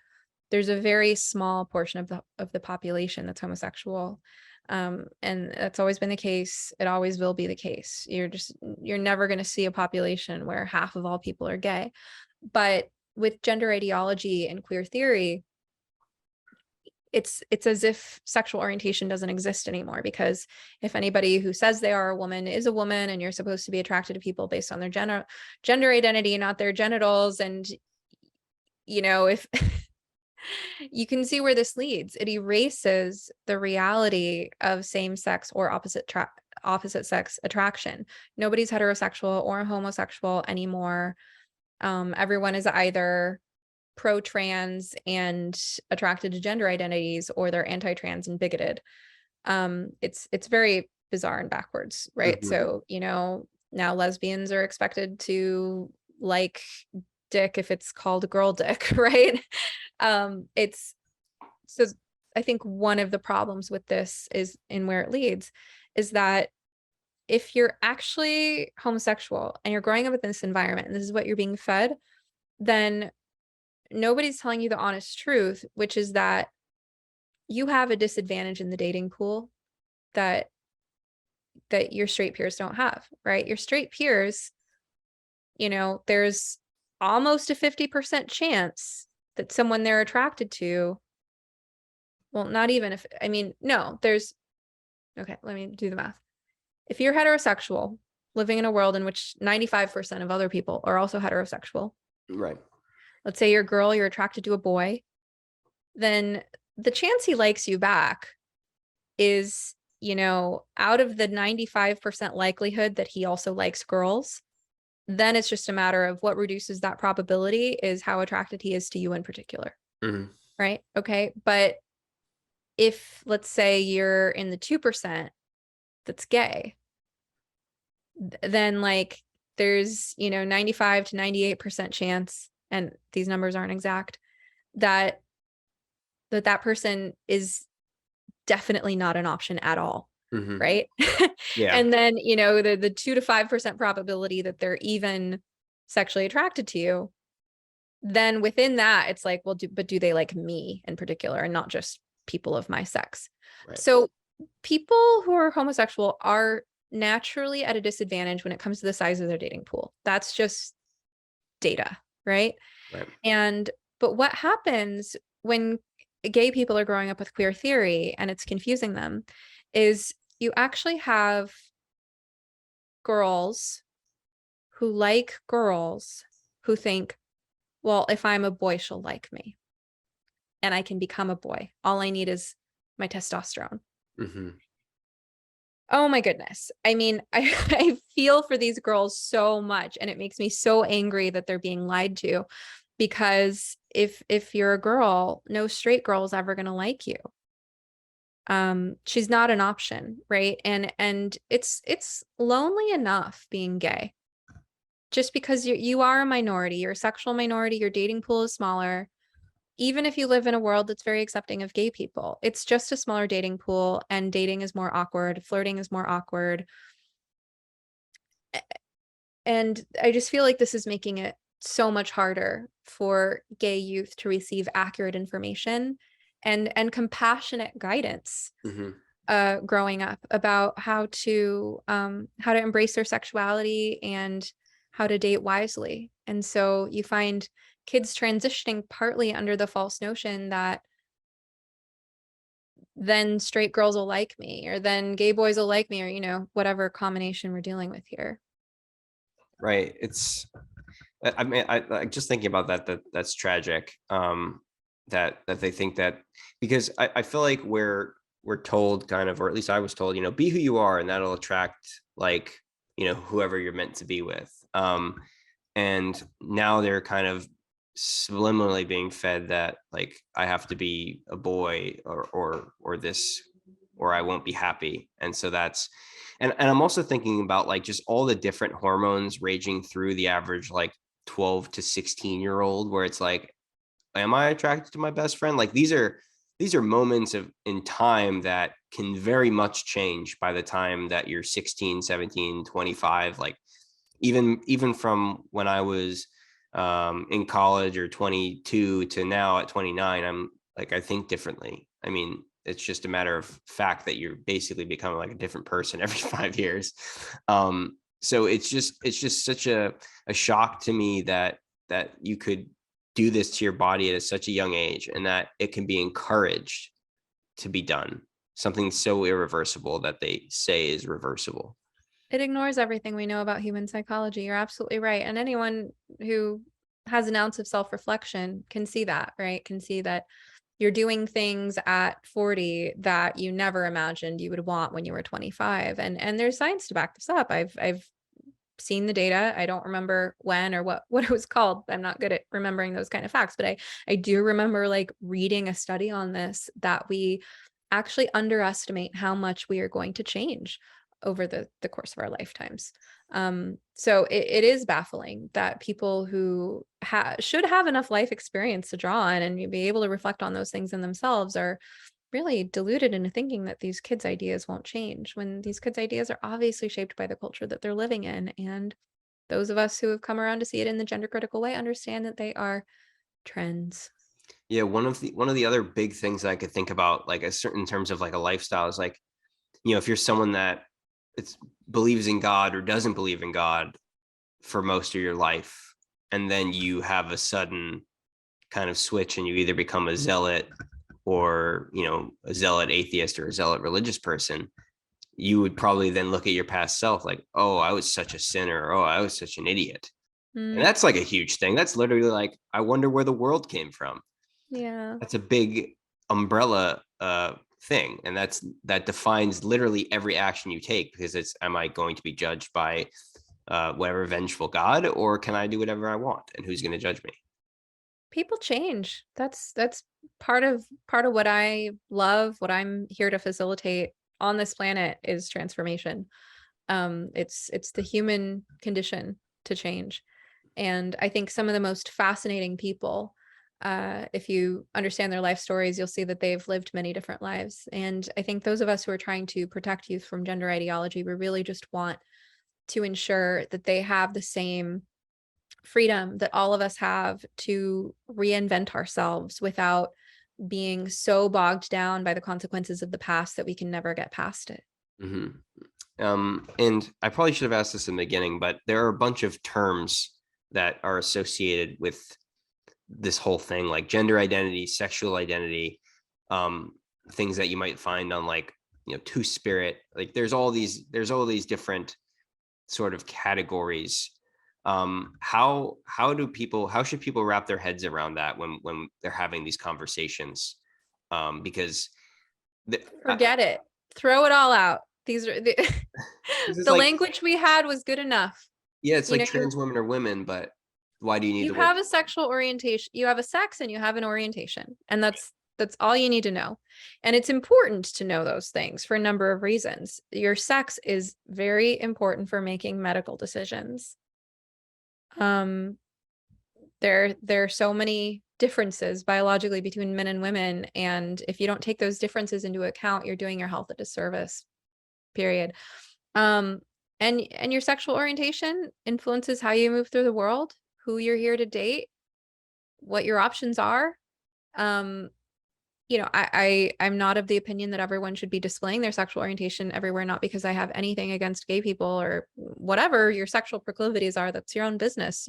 Speaker 2: there's a very small portion of the population that's homosexual. And that's always been the case. It always will be the case. You're never going to see a population where half of all people are gay. But with gender ideology and queer theory, it's as if sexual orientation doesn't exist anymore, because if anybody who says they are a woman is a woman, and you're supposed to be attracted to people based on their gender identity, not their genitals, and if you can see where this leads. It erases the reality of same-sex or opposite sex attraction. Nobody's heterosexual or homosexual anymore. Everyone is either pro-trans and attracted to gender identities, or they're anti-trans and bigoted. It's very bizarre and backwards, right? So, now lesbians are expected to like dick if it's called girl dick, right? It's so I think one of the problems with this is, and where it leads, is that if you're actually homosexual and you're growing up in this environment and this is what you're being fed, then nobody's telling you the honest truth, which is that you have a disadvantage in the dating pool that your straight peers don't have, right? Your straight peers, there's almost a 50% chance that someone they're attracted to, well, not even if, I mean, no, okay, let me do the math. If you're heterosexual, living in a world in which 95% of other people are also heterosexual,
Speaker 1: right?
Speaker 2: Let's say you're a girl, you're attracted to a boy, then the chance he likes you back is, out of the 95% likelihood that he also likes girls, then it's just a matter of what reduces that probability is how attracted he is to you in particular. Right? Okay. But if, let's say, you're in the 2% that's gay, then like there's, 95 to 98% chance, and these numbers aren't exact, that person is definitely not an option at all. Right?
Speaker 1: Yeah.
Speaker 2: And then, the 2 to 5% probability that they're even sexually attracted to you, then within that, it's like, well, do they like me in particular, and not just people of my sex? Right. So people who are homosexual are naturally at a disadvantage when it comes to the size of their dating pool. That's just data, right? But what happens when gay people are growing up with queer theory and it's confusing them is you actually have girls who like girls who think, well, if I'm a boy, she'll like me and I can become a boy. All I need is my testosterone. Oh my goodness. I mean, I feel for these girls so much, and it makes me so angry that they're being lied to, because if you're a girl, no straight girl is ever going to like you. she's not an option, right? And it's lonely enough being gay. Just because you are a minority, you're a sexual minority, your dating pool is smaller. Even if you live in a world that's very accepting of gay people, it's just a smaller dating pool, and dating is more awkward, flirting is more awkward. And I just feel like this is making it so much harder for gay youth to receive accurate information and compassionate guidance growing up about how to embrace their sexuality and how to date wisely. And so you find kids transitioning partly under the false notion that then straight girls will like me, or then gay boys will like me, or, you know, whatever combination we're dealing with here.
Speaker 1: Right. I mean, I just thinking about that's tragic. That they think that, because I feel like we're told kind of, or at least I was told, you know, be who you are and that'll attract, like, you know, whoever you're meant to be with. And now they're kind of subliminally being fed that, like, I have to be a boy or this, or I won't be happy. And so that's, and I'm also thinking about, like, just all the different hormones raging through the average, like, 12 to 16-year-old, where it's like, am I attracted to my best friend? Like, these are moments of in time that can very much change by the time that you're 16, 17, 25. Like, even from when I was in college or 22 to now at 29, I'm like, I think differently. I mean, it's just a matter of fact that you're basically becoming like a different person every 5 years. So it's just such a shock to me that you could do this to your body at such a young age, and that it can be encouraged to be done. Something so irreversible that they say is reversible.
Speaker 2: It ignores everything we know about human psychology. You're absolutely right. And anyone who has an ounce of self-reflection can see that, right? Can see that you're doing things at 40 that you never imagined you would want when you were 25. And there's science to back this up. I've seen the data. I don't remember when or what it was called. I'm not good at remembering those kind of facts, but I do remember, like, reading a study on this, that we actually underestimate how much we are going to change over the course of our lifetimes. So it is baffling that people who should have enough life experience to draw on and be able to reflect on those things in themselves are really deluded into thinking that these kids' ideas won't change, when these kids' ideas are obviously shaped by the culture that they're living in. And those of us who have come around to see it in the gender critical way understand that they are trends.
Speaker 1: Yeah, one of the other big things I could think about, like, a certain in terms of like a lifestyle, is like, you know, if you're someone that it's believes in God or doesn't believe in God for most of your life, and then you have a sudden kind of switch and you either become a zealot, or, you know, a zealot atheist or a zealot religious person, you would probably then look at your past self like, oh, I was such a sinner, oh, I was such an idiot. And
Speaker 2: Mm,
Speaker 1: that's like a huge thing. That's literally like, I wonder where the world came from.
Speaker 2: yeah.
Speaker 1: That's a big umbrella thing, and that defines literally every action you take, because it's, am I going to be judged by whatever vengeful God, or can I do whatever I want, and who's going to judge me?
Speaker 2: People change. That's part of what I love, what I'm here to facilitate on this planet, is transformation. It's the human condition to change. And I think some of the most fascinating people, if you understand their life stories, you'll see that they've lived many different lives. And I think those of us who are trying to protect youth from gender ideology, we really just want to ensure that they have the same freedom that all of us have to reinvent ourselves without being so bogged down by the consequences of the past that we can never get past it.
Speaker 1: Hmm. And I probably should have asked this in the beginning, but there are a bunch of terms that are associated with this whole thing, like gender identity, sexual identity, um, things that you might find on, like, you know, Two Spirit. Like, there's all these different sort of categories. How should people wrap their heads around that when they're having these conversations? Because the,
Speaker 2: Forget it. Throw it all out. These are
Speaker 1: this is
Speaker 2: the
Speaker 1: like,
Speaker 2: language we had was good enough.
Speaker 1: yeah, it's
Speaker 2: You
Speaker 1: like
Speaker 2: know,
Speaker 1: trans women are women, but why do you need
Speaker 2: you
Speaker 1: the word?
Speaker 2: have a sexual orientation, you have a sex and you have an orientation, and that's That's all you need to know. And it's important to know those things for a number of reasons. Your sex is very important for making medical decisions. There are so many differences biologically between men and women, and if you don't take those differences into account, you're doing your health a disservice, period. And your sexual orientation influences how you move through the world, who you're here to date, what your options are. I'm not of the opinion that everyone should be displaying their sexual orientation everywhere, not because I have anything against gay people or whatever your sexual proclivities are, that's your own business,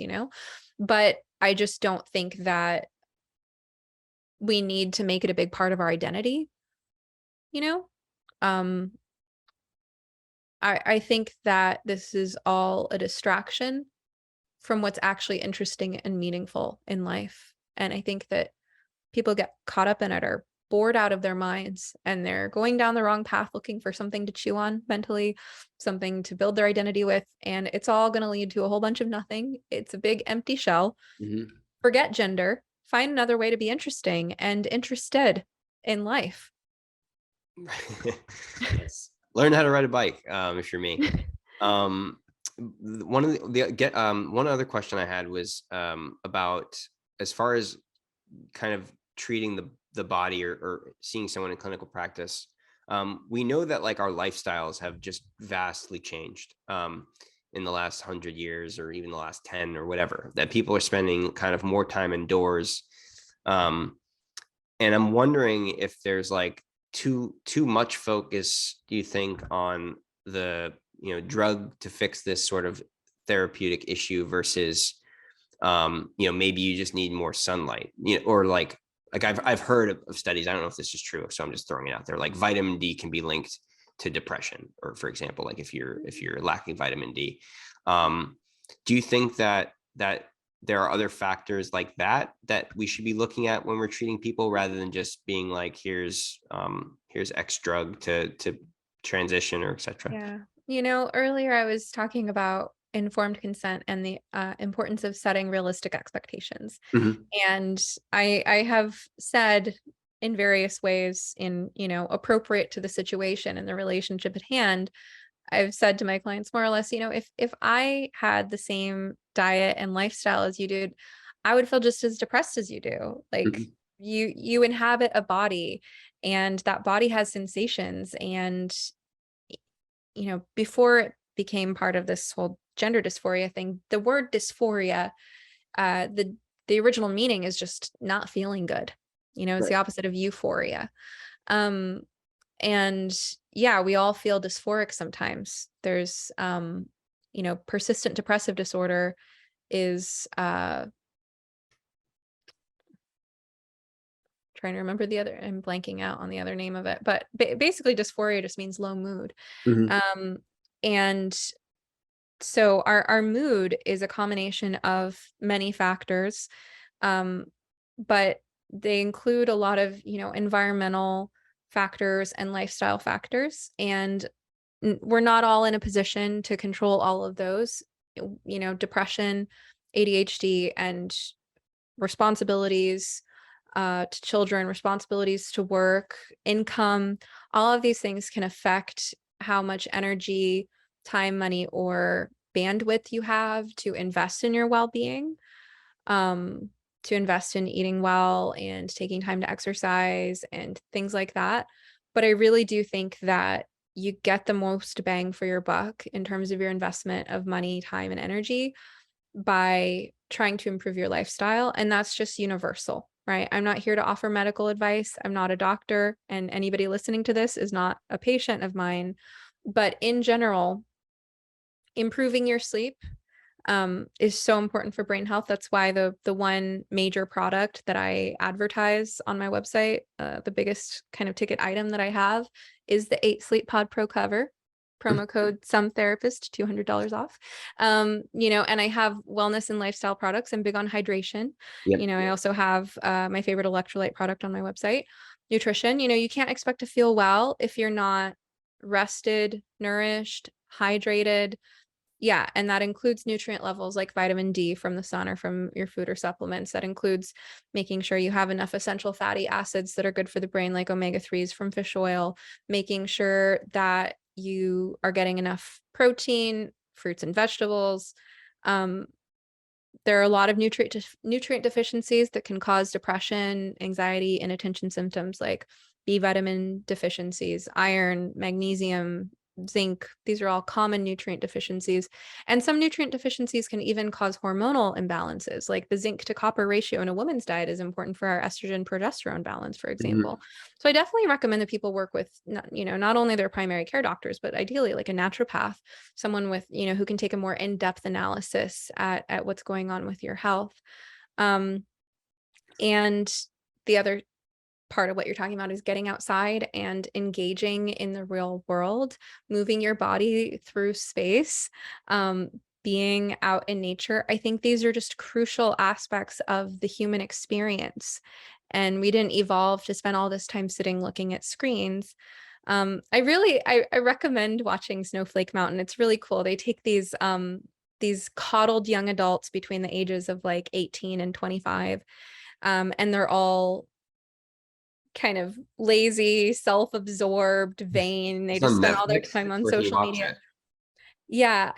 Speaker 2: but I just don't think that we need to make it a big part of our identity, um I think that this is all a distraction from what's actually interesting and meaningful in life. And I think that people get caught up in it or bored out of their minds, and they're going down the wrong path looking for something to chew on mentally, something to build their identity with. And it's all going to lead to a whole bunch of nothing. It's a big empty shell.
Speaker 1: Mm-hmm.
Speaker 2: Forget gender, find another way to be interesting and interested in life.
Speaker 1: Yes. Learn how to ride a bike, if you're me. One other question I had was about, as far as kind of treating the body or seeing someone in clinical practice. We know that like our lifestyles have just vastly changed in the last 100 years or even the last 10 or whatever, that people are spending kind of more time indoors. And I'm wondering if there's like too much focus, do you think, on the drug to fix this sort of therapeutic issue versus maybe you just need more sunlight, or like I've heard of studies, I don't know if this is true, so I'm just throwing it out there, like vitamin D can be linked to depression, or for example, like if you're lacking vitamin D. Do you think that there are other factors like that we should be looking at when we're treating people, rather than just being like, here's X drug to transition, or etc.?
Speaker 2: Yeah. Earlier I was talking about informed consent and the importance of setting realistic expectations.
Speaker 1: Mm-hmm.
Speaker 2: And I have said in various ways, appropriate to the situation and the relationship at hand, I've said to my clients more or less, if I had the same diet and lifestyle as you did, I would feel just as depressed as you do. Like,
Speaker 1: Mm-hmm.
Speaker 2: you inhabit a body, and that body has sensations. And, before it became part of this whole gender dysphoria thing, the word dysphoria, the original meaning is just not feeling good. It's
Speaker 1: Right.
Speaker 2: the opposite of euphoria. Um, and yeah, we all feel dysphoric sometimes. There's, persistent depressive disorder is, trying to remember I'm blanking out on the other name of it, but basically dysphoria just means low mood.
Speaker 1: Mm-hmm.
Speaker 2: And so our mood is a combination of many factors, but they include a lot of, environmental factors and lifestyle factors. And we're not all in a position to control all of those. Depression, ADHD, and responsibilities to children, responsibilities to work, income, all of these things can affect how much energy, time, money, or bandwidth you have to invest in your well-being, to invest in eating well and taking time to exercise and things like that. But I really do think that you get the most bang for your buck in terms of your investment of money, time, and energy by trying to improve your lifestyle. And that's just universal, right? I'm not here to offer medical advice. I'm not a doctor, and anybody listening to this is not a patient of mine. But in general, improving your sleep is so important for brain health. That's why the one major product that I advertise on my website, the biggest kind of ticket item that I have, is the 8 Sleep Pod Pro cover. Promo code some therapist, $200 off. And I have wellness and lifestyle products. I'm big on hydration.
Speaker 1: Yep.
Speaker 2: I also have my favorite electrolyte product on my website. Nutrition. You can't expect to feel well if you're not rested, nourished, hydrated, Yeah, and that includes nutrient levels like vitamin D from the sun or from your food or supplements. That includes making sure you have enough essential fatty acids that are good for the brain, like omega-3s from fish oil, making sure that you are getting enough protein, fruits and vegetables. Um, there are a lot of nutrient deficiencies that can cause depression, anxiety, inattention symptoms like B vitamin deficiencies, iron, magnesium, zinc. These are all common nutrient deficiencies. And some nutrient deficiencies can even cause hormonal imbalances, like the zinc to copper ratio in a woman's diet is important for our estrogen progesterone balance, for example. So I definitely recommend that people work with, not only their primary care doctors, but ideally like a naturopath, someone with, who can take a more in-depth analysis at what's going on with your health. And the other part of what you're talking about is getting outside and engaging in the real world, moving your body through space, being out in nature. I think these are just crucial aspects of the human experience. And we didn't evolve to spend all this time sitting looking at screens. I recommend watching Snowflake Mountain. It's really cool. They take these coddled young adults between the ages of like 18 and 25. And they're all kind of lazy, self-absorbed, vain. They
Speaker 1: It's
Speaker 2: just
Speaker 1: on
Speaker 2: spend all their
Speaker 1: Netflix.
Speaker 2: time on
Speaker 1: Where can you
Speaker 2: social
Speaker 1: watch
Speaker 2: media.
Speaker 1: it?
Speaker 2: Yeah,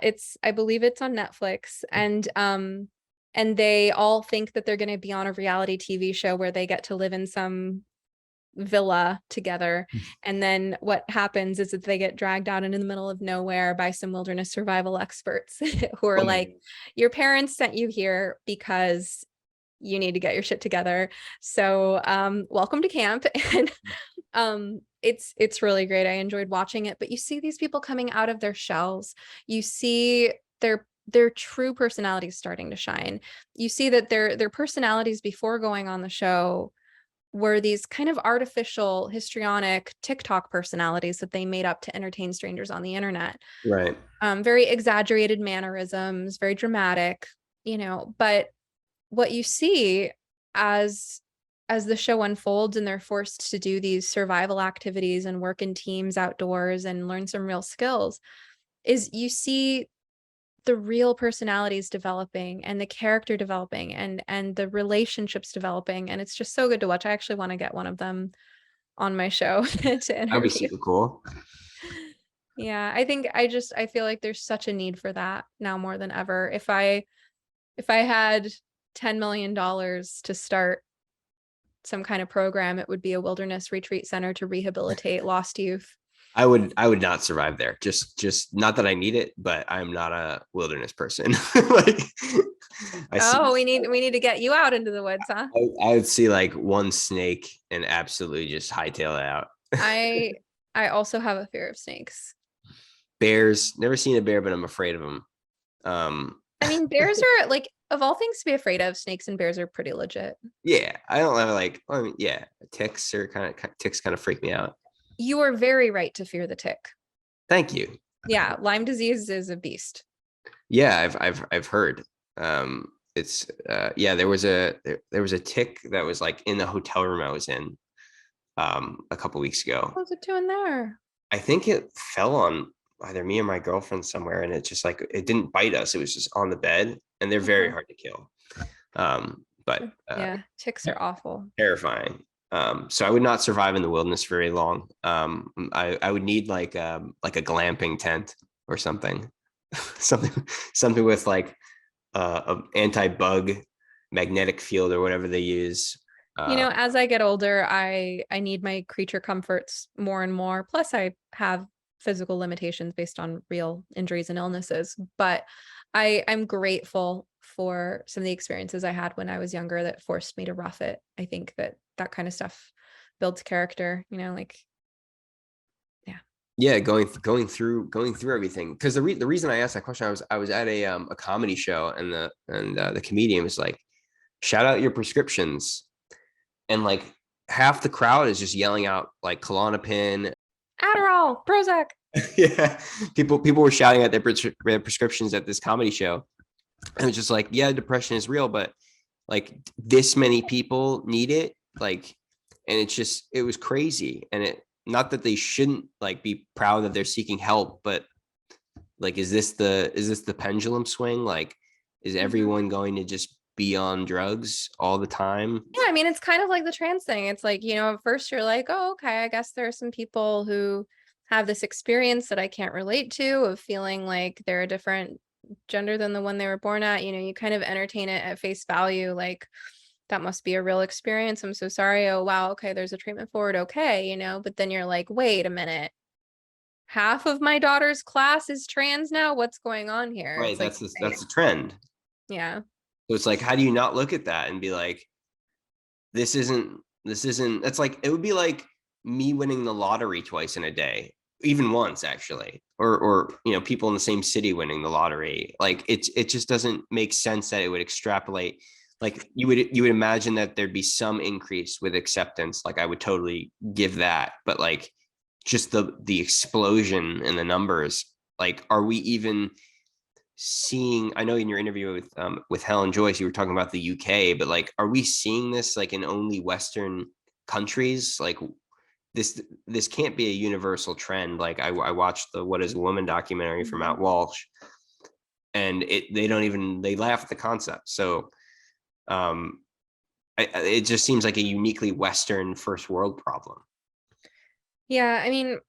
Speaker 2: I believe it's on Netflix. And they all think that they're going to be on a reality TV show where they get to live in some villa together. And then what happens is that they get dragged out into the middle of nowhere by some wilderness survival experts who are like, your parents sent you here because you need to get your shit together. So welcome to camp. And it's really great. I enjoyed watching it. But you see these people coming out of their shells. You see their true personalities starting to shine. You see that their personalities before going on the show were these kind of artificial, histrionic TikTok personalities that they made up to entertain strangers on the internet.
Speaker 1: Right.
Speaker 2: Very exaggerated mannerisms, very dramatic, but what you see as the show unfolds and they're forced to do these survival activities and work in teams outdoors and learn some real skills is you see the real personalities developing and the character developing and the relationships developing, and it's just so good to watch. I actually want to get one of them on my show to
Speaker 1: That'd be
Speaker 2: interview.
Speaker 1: super cool.
Speaker 2: Yeah, I feel like there's such a need for that now more than ever. If I had $10 million to start some kind of program, it would be a wilderness retreat center to rehabilitate lost youth.
Speaker 1: I would not survive there. Just not that I need it, but I'm not a wilderness person. Like
Speaker 2: We need to get you out into the woods, huh?
Speaker 1: I would see like one snake and absolutely just hightail it out.
Speaker 2: I also have a fear of snakes.
Speaker 1: Bears, never seen a bear, but I'm afraid of them.
Speaker 2: I mean, bears are like, of all things to be afraid of, snakes and bears are pretty legit.
Speaker 1: Yeah, I don't have like, ticks kind of freak me out.
Speaker 2: You are very right to fear the tick.
Speaker 1: Thank you.
Speaker 2: Yeah, Lyme disease is a beast.
Speaker 1: Yeah, I've heard. It's there was a tick that was like in the hotel room I was in a couple weeks ago.
Speaker 2: What's it doing there?
Speaker 1: I think it fell on either me or my girlfriend somewhere, and it just like it didn't bite us. It was just on the bed, and they're very hard to kill. But
Speaker 2: yeah, ticks are awful.
Speaker 1: Terrifying. So I would not survive in the wilderness very long. I would need like a glamping tent or something, something with like a anti-bug magnetic field or whatever they use.
Speaker 2: As I get older, I need my creature comforts more and more. Plus, I have physical limitations based on real injuries and illnesses. But I'm grateful for some of the experiences I had when I was younger that forced me to rough it. I think that kind of stuff builds character, like, yeah.
Speaker 1: Yeah, going through everything. Because the reason I asked that question, I was at a comedy show, and the comedian was like, shout out your prescriptions. And like half the crowd is just yelling out like Klonopin,
Speaker 2: Adderall, Prozac.
Speaker 1: Yeah, people were shouting at their prescriptions at this comedy show, and it's just like, yeah, depression is real, but like this many people need it, like, and it was crazy. And it, not that they shouldn't like be proud that they're seeking help, but Like, is this the pendulum swing? Like, is everyone going to just be on drugs all the time?
Speaker 2: Yeah, I mean, it's kind of like the trans thing. It's like, at first you're like, oh, okay, I guess there are some people who have this experience that I can't relate to of feeling like they're a different gender than the one they were born at. You kind of entertain it at face value, like that must be a real experience. I'm so sorry. Oh, wow. Okay, there's a treatment for it. Okay, but then you're like, wait a minute. Half of my daughter's class is trans now. What's going on here?
Speaker 1: Right.
Speaker 2: It's like,
Speaker 1: That's the trend.
Speaker 2: yeah.
Speaker 1: So it's like, how do you not look at that and be like, this isn't that's like, it would be like me winning the lottery twice in a day, even once actually, or people in the same city winning the lottery. Like, it just doesn't make sense that it would extrapolate. Like, you would imagine that there'd be some increase with acceptance. Like, I would totally give that, but like, just the explosion in the numbers. Like, are we even seeing? I know in your interview with Helen Joyce, you were talking about the UK, but like, are we seeing this like in only Western countries? Like, this can't be a universal trend. Like, I watched the What Is a Woman documentary from Matt Walsh, and they laugh at the concept. So um it just seems like a uniquely Western first world problem.
Speaker 2: Yeah, I mean,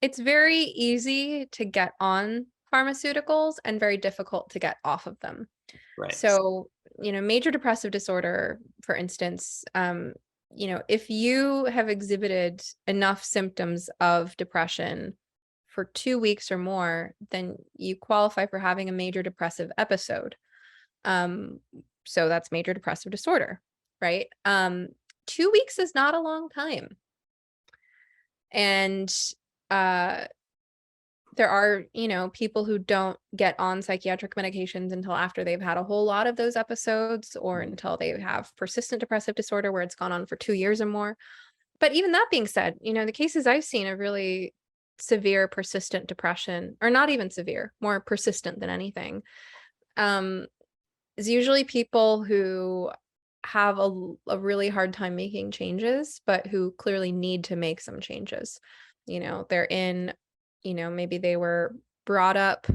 Speaker 2: it's very easy to get on pharmaceuticals and very difficult to get off of them.
Speaker 1: Right.
Speaker 2: So, major depressive disorder, for instance, if you have exhibited enough symptoms of depression for 2 weeks or more, then you qualify for having a major depressive episode. Um, so that's major depressive disorder, right? 2 weeks is not a long time. And uh there are, people who don't get on psychiatric medications until after they've had a whole lot of those episodes, or until they have persistent depressive disorder where it's gone on for 2 years or more. But even that being said, the cases I've seen of really severe persistent depression, or not even severe, more persistent than anything, um, is usually people who have a really hard time making changes, but who clearly need to make some changes. They're in, maybe they were brought up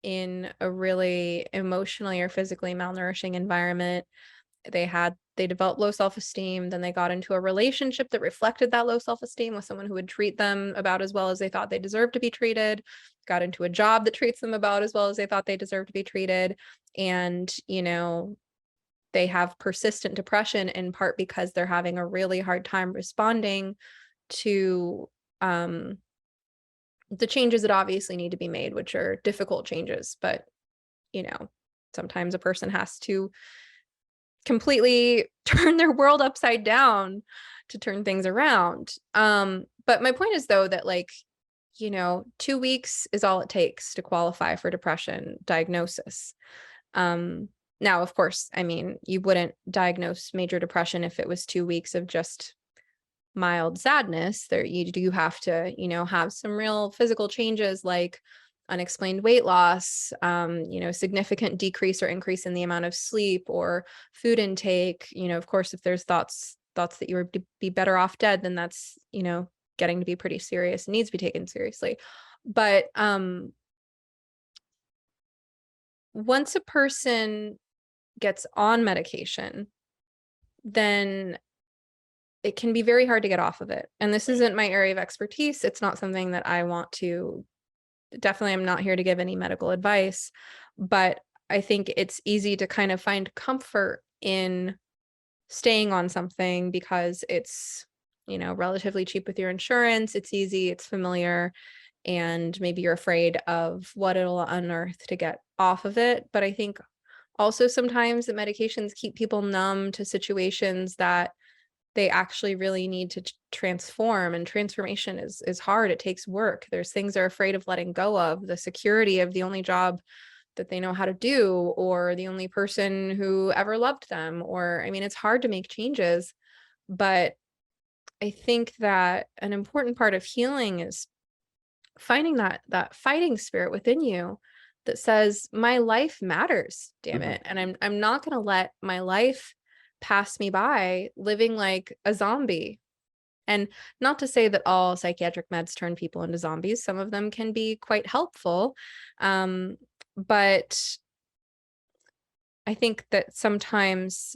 Speaker 2: in a really emotionally or physically malnourishing environment. They developed low self-esteem, then they got into a relationship that reflected that low self-esteem with someone who would treat them about as well as they thought they deserved to be treated, got into a job that treats them about as well as they thought they deserved to be treated. And, they have persistent depression in part because they're having a really hard time responding to the changes that obviously need to be made, which are difficult changes. But, sometimes a person has to completely turn their world upside down to turn things around. But my point is, though, that 2 weeks is all it takes to qualify for depression diagnosis. Now, of course, I mean, you wouldn't diagnose major depression if it was 2 weeks of just mild sadness. There, you do have to, have some real physical changes like unexplained weight loss, significant decrease or increase in the amount of sleep or food intake. Of course, if there's thoughts that you would be better off dead, then that's, getting to be pretty serious and needs to be taken seriously. But once a person gets on medication, then it can be very hard to get off of it. And this isn't my area of expertise. It's not something that I want to, definitely, I'm not here to give any medical advice, but I think it's easy to kind of find comfort in staying on something because it's, relatively cheap with your insurance. It's easy, it's familiar, and maybe you're afraid of what it'll unearth to get off of it. But I think also sometimes the medications keep people numb to situations that they actually really need to transform, and transformation is hard. It takes work. There's things they're afraid of letting go of, the security of the only job that they know how to do, or the only person who ever loved them. Or, I mean, it's hard to make changes, but I think that an important part of healing is finding that fighting spirit within you that says, my life matters, damn it. And I'm not going to let my life pass me by living like a zombie. And not to say that all psychiatric meds turn people into zombies. Some of them can be quite helpful. But I think that sometimes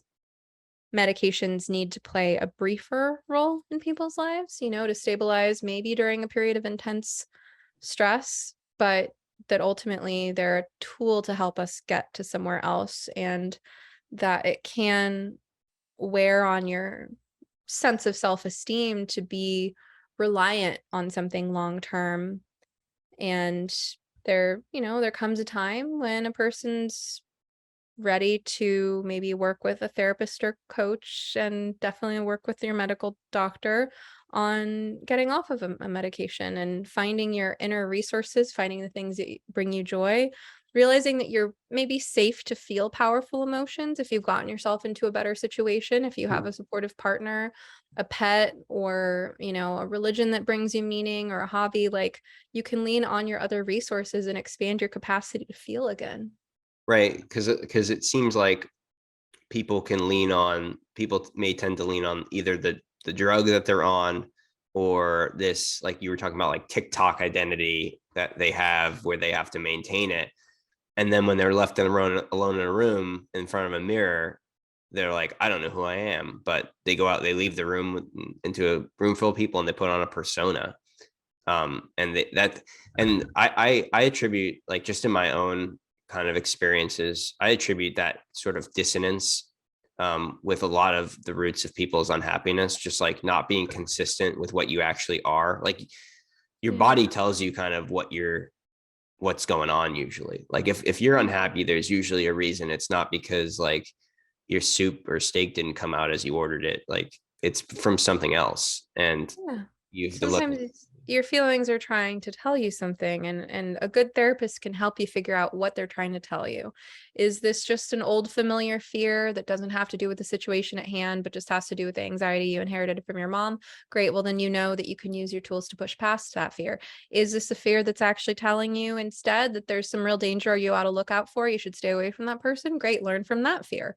Speaker 2: medications need to play a briefer role in people's lives, to stabilize maybe during a period of intense stress, but that ultimately they're a tool to help us get to somewhere else, and that it can wear on your sense of self-esteem to be reliant on something long term. And there comes a time when a person's ready to maybe work with a therapist or coach, and definitely work with your medical doctor on getting off of a medication and finding your inner resources, finding the things that bring you joy, realizing that you're maybe safe to feel powerful emotions if you've gotten yourself into a better situation, if you have a supportive partner, a pet, or, a religion that brings you meaning, or a hobby. Like, you can lean on your other resources and expand your capacity to feel again.
Speaker 1: Right. Because it seems like people may tend to lean on either the drug that they're on, or this, like you were talking about, like TikTok identity that they have where they have to maintain it. And then when they're left alone in a room in front of a mirror, they're like, I don't know who I am. But they go out, they leave the room into a room full of people, and they put on a persona. And I attribute, like, just in my own kind of experiences, I attribute that sort of dissonance with a lot of the roots of people's unhappiness, just like not being consistent with what you actually are. Like, your body tells you kind of what's going on usually. Like, if you're unhappy, there's usually a reason. It's not because like your soup or steak didn't come out as you ordered it. Like, it's from something else, and
Speaker 2: Yeah.
Speaker 1: you have to look.
Speaker 2: Sometimes your feelings are trying to tell you something, and a good therapist can help you figure out what they're trying to tell you. Is this just an old familiar fear that doesn't have to do with the situation at hand, but just has to do with the anxiety you inherited from your mom? Great. Well, then you know that you can use your tools to push past that fear. Is this a fear that's actually telling you instead that there's some real danger you ought to look out for? You should stay away from that person. Great. Learn from that fear.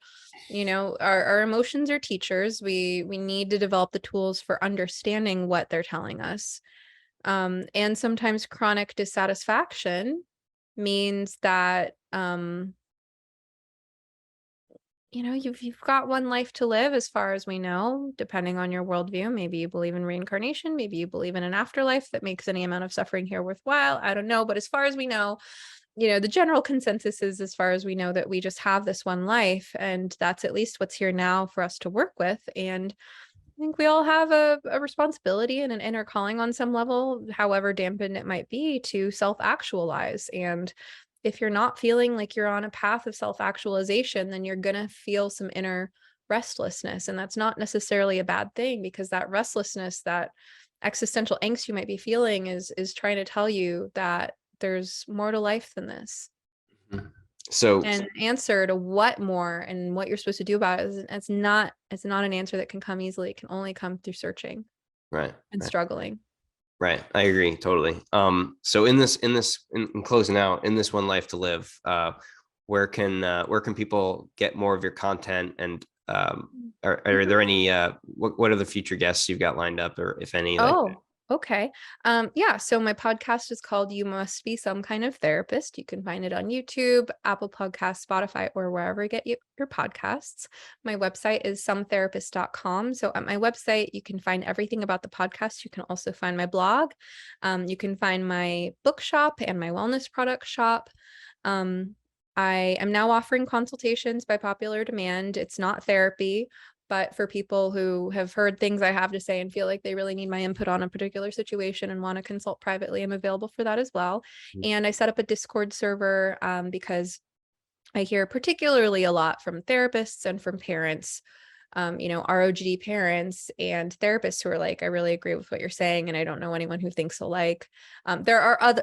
Speaker 2: Our emotions are teachers. We need to develop the tools for understanding what they're telling us. And sometimes chronic dissatisfaction means that you've got one life to live, as far as we know, depending on your worldview. Maybe you believe in reincarnation, maybe you believe in an afterlife that makes any amount of suffering here worthwhile. I don't know, but as far as we know, the general consensus is, as far as we know, that we just have this one life, and that's at least what's here now for us to work with. And I think we all have a responsibility and an inner calling on some level, however dampened it might be, to self-actualize. And if you're not feeling like you're on a path of self-actualization, then you're going to feel some inner restlessness. And that's not necessarily a bad thing, because that restlessness, that existential angst you might be feeling is trying to tell you that there's more to life than this.
Speaker 1: So
Speaker 2: And answer to what more and what you're supposed to do about it it's not an answer that can come easily. It can only come through searching
Speaker 1: right,
Speaker 2: and struggling.
Speaker 1: right. I agree totally. So in closing out, in this one life to live, where can people get more of your content? And are there any what are the future guests you've got lined up, or if any, like?
Speaker 2: Oh, okay. Yeah, so my podcast is called You Must Be Some Kind of Therapist. You can find it on YouTube, Apple Podcasts, Spotify, or wherever you get your podcasts. My website is sometherapist.com. So at my website, you can find everything about the podcast. You can also find my blog. You can find my bookshop and my wellness product shop. I am now offering consultations by popular demand. It's not therapy, but for people who have heard things I have to say and feel like they really need my input on a particular situation and want to consult privately, I'm available for that as well. And I set up a Discord server because I hear particularly a lot from therapists and from parents, ROGD parents and therapists who are like, I really agree with what you're saying, and I don't know anyone who thinks alike. There are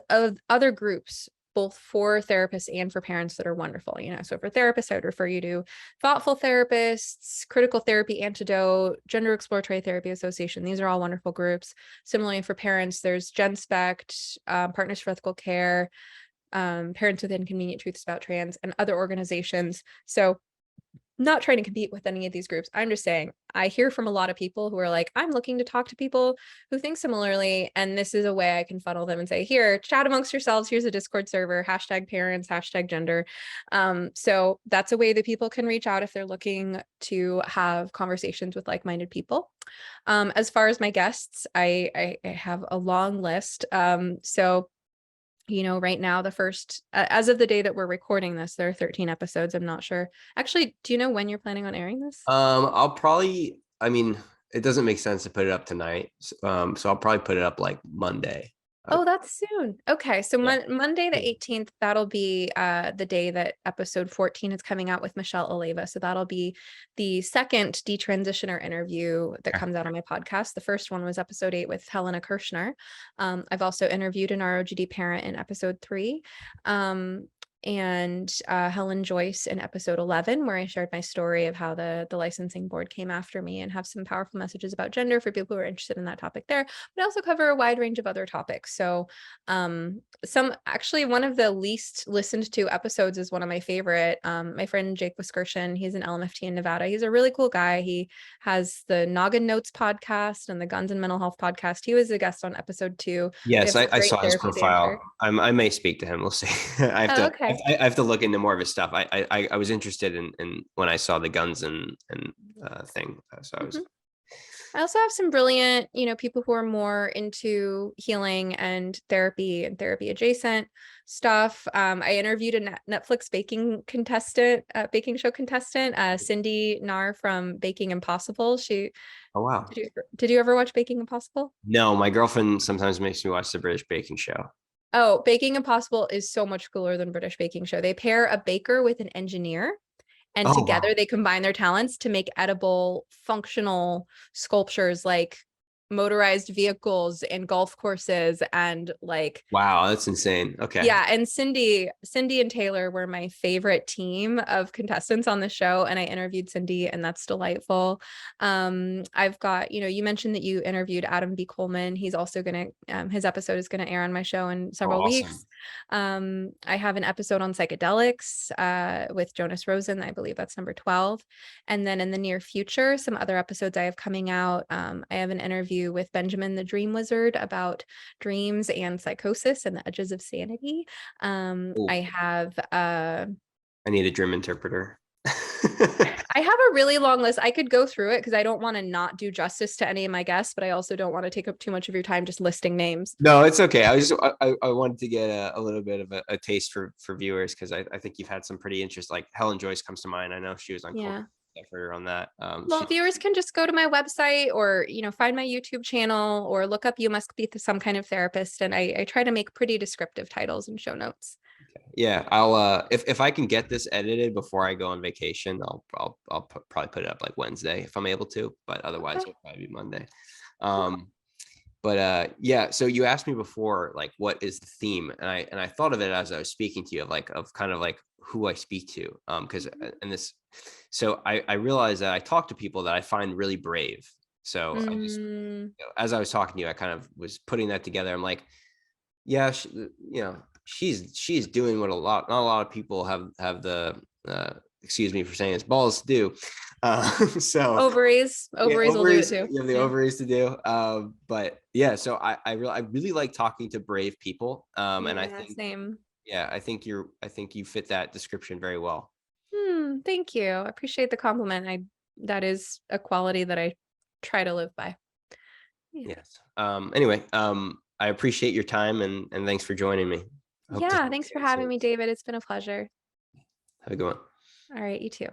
Speaker 2: other groups, both for therapists and for parents, that are wonderful. So for therapists, I would refer you to Thoughtful Therapists, Critical Therapy Antidote, Gender Exploratory Therapy Association. These are all wonderful groups. Similarly, for parents, there's GenSpect, Partners for Ethical Care, Parents with Inconvenient Truths About Trans, and other organizations. So not trying to compete with any of these groups. I'm just saying I hear from a lot of people who are like, I'm looking to talk to people who think similarly. And this is a way I can funnel them and say, here, chat amongst yourselves. Here's a Discord server, #parents, #gender. So that's a way that people can reach out if they're looking to have conversations with like-minded people. As far as my guests, I have a long list. So right now, the first, as of the day that we're recording this, there are 13 episodes. I'm not sure. Actually, do you know when you're planning on airing this?
Speaker 1: I'll probably, I mean, it doesn't make sense to put it up tonight. So I'll probably put it up like Monday.
Speaker 2: Oh, that's soon. Okay. So
Speaker 1: Yeah.
Speaker 2: Monday the 18th, that'll be the day that episode 14 is coming out with Michelle Oleva. So that'll be the second detransitioner interview that comes out on my podcast. The first one was episode 8 with Helena Kirshner. I've also interviewed an ROGD parent in episode 3. And Helen Joyce in episode 11, where I shared my story of how the licensing board came after me, and have some powerful messages about gender for people who are interested in that topic there. But I also cover a wide range of other topics. So one of the least listened to episodes is one of my favorite. My friend Jake Wiskershin, he's an LMFT in Nevada. He's a really cool guy. He has the Noggin Notes podcast and the Guns and Mental Health podcast. He was a guest on episode 2.
Speaker 1: Yes, I saw his profile. I may speak to him. We'll see.
Speaker 2: Okay.
Speaker 1: I have to look into more of his stuff. I was interested in when I saw the guns and thing. So
Speaker 2: I also have some brilliant, people who are more into healing and therapy adjacent stuff. I interviewed a Netflix baking show contestant, Cindy Nar from Baking Impossible.
Speaker 1: Oh wow.
Speaker 2: Did you ever watch Baking Impossible?
Speaker 1: No, my girlfriend sometimes makes me watch the British baking show.
Speaker 2: Oh, Baking Impossible is so much cooler than British Baking Show. They pair a baker with an engineer, and together they combine their talents to make edible, functional sculptures like motorized vehicles and golf courses and like.
Speaker 1: Wow, that's insane. Okay.
Speaker 2: Yeah, and Cindy and Taylor were my favorite team of contestants on the show, and I interviewed Cindy, and that's delightful. I've got, you mentioned that you interviewed Adam B. Coleman. He's also his episode is gonna air on my show in several weeks. I have an episode on psychedelics with Jonas Rosen. I believe that's number 12. And then in the near future, some other episodes I have coming out. I have an interview with Benjamin the Dream Wizard about dreams and psychosis and the edges of sanity. I have
Speaker 1: I need a dream interpreter.
Speaker 2: I have a really long list. I could go through it because I don't want to not do justice to any of my guests, but I also don't want to take up too much of your time just listing names.
Speaker 1: No, it's okay. I wanted to get a little bit of a taste for viewers, because I think you've had some pretty interesting, like Helen Joyce comes to mind. I know she was on her on that.
Speaker 2: Well, viewers can just go to my website or, find my YouTube channel or look up You Must Be Some Kind of Therapist. And I try to make pretty descriptive titles and show notes.
Speaker 1: Yeah, I'll if I can get this edited before I go on vacation, I'll probably put it up like Wednesday if I'm able to, but otherwise it'll probably be Monday. But yeah, so you asked me before, like, what is the theme, and I thought of it as I was speaking to you, of kind of like who I speak to, because so I realized that I talk to people that I find really brave. So I just, as I was talking to you, I kind of was putting that together. I'm like, yeah, she's doing what not a lot of people have the excuse me for saying this, balls to do. So
Speaker 2: ovaries will do it too.
Speaker 1: You have the ovaries to do. But yeah, so I really like talking to brave people. And I think
Speaker 2: same.
Speaker 1: Yeah, I think you fit that description very well.
Speaker 2: Thank you. I appreciate the compliment. That is a quality that I try to live by.
Speaker 1: Yes. Anyway, I appreciate your time and thanks for joining me.
Speaker 2: Yeah, thanks for having me, David. It's been a pleasure.
Speaker 1: Have a good one.
Speaker 2: All right, you too.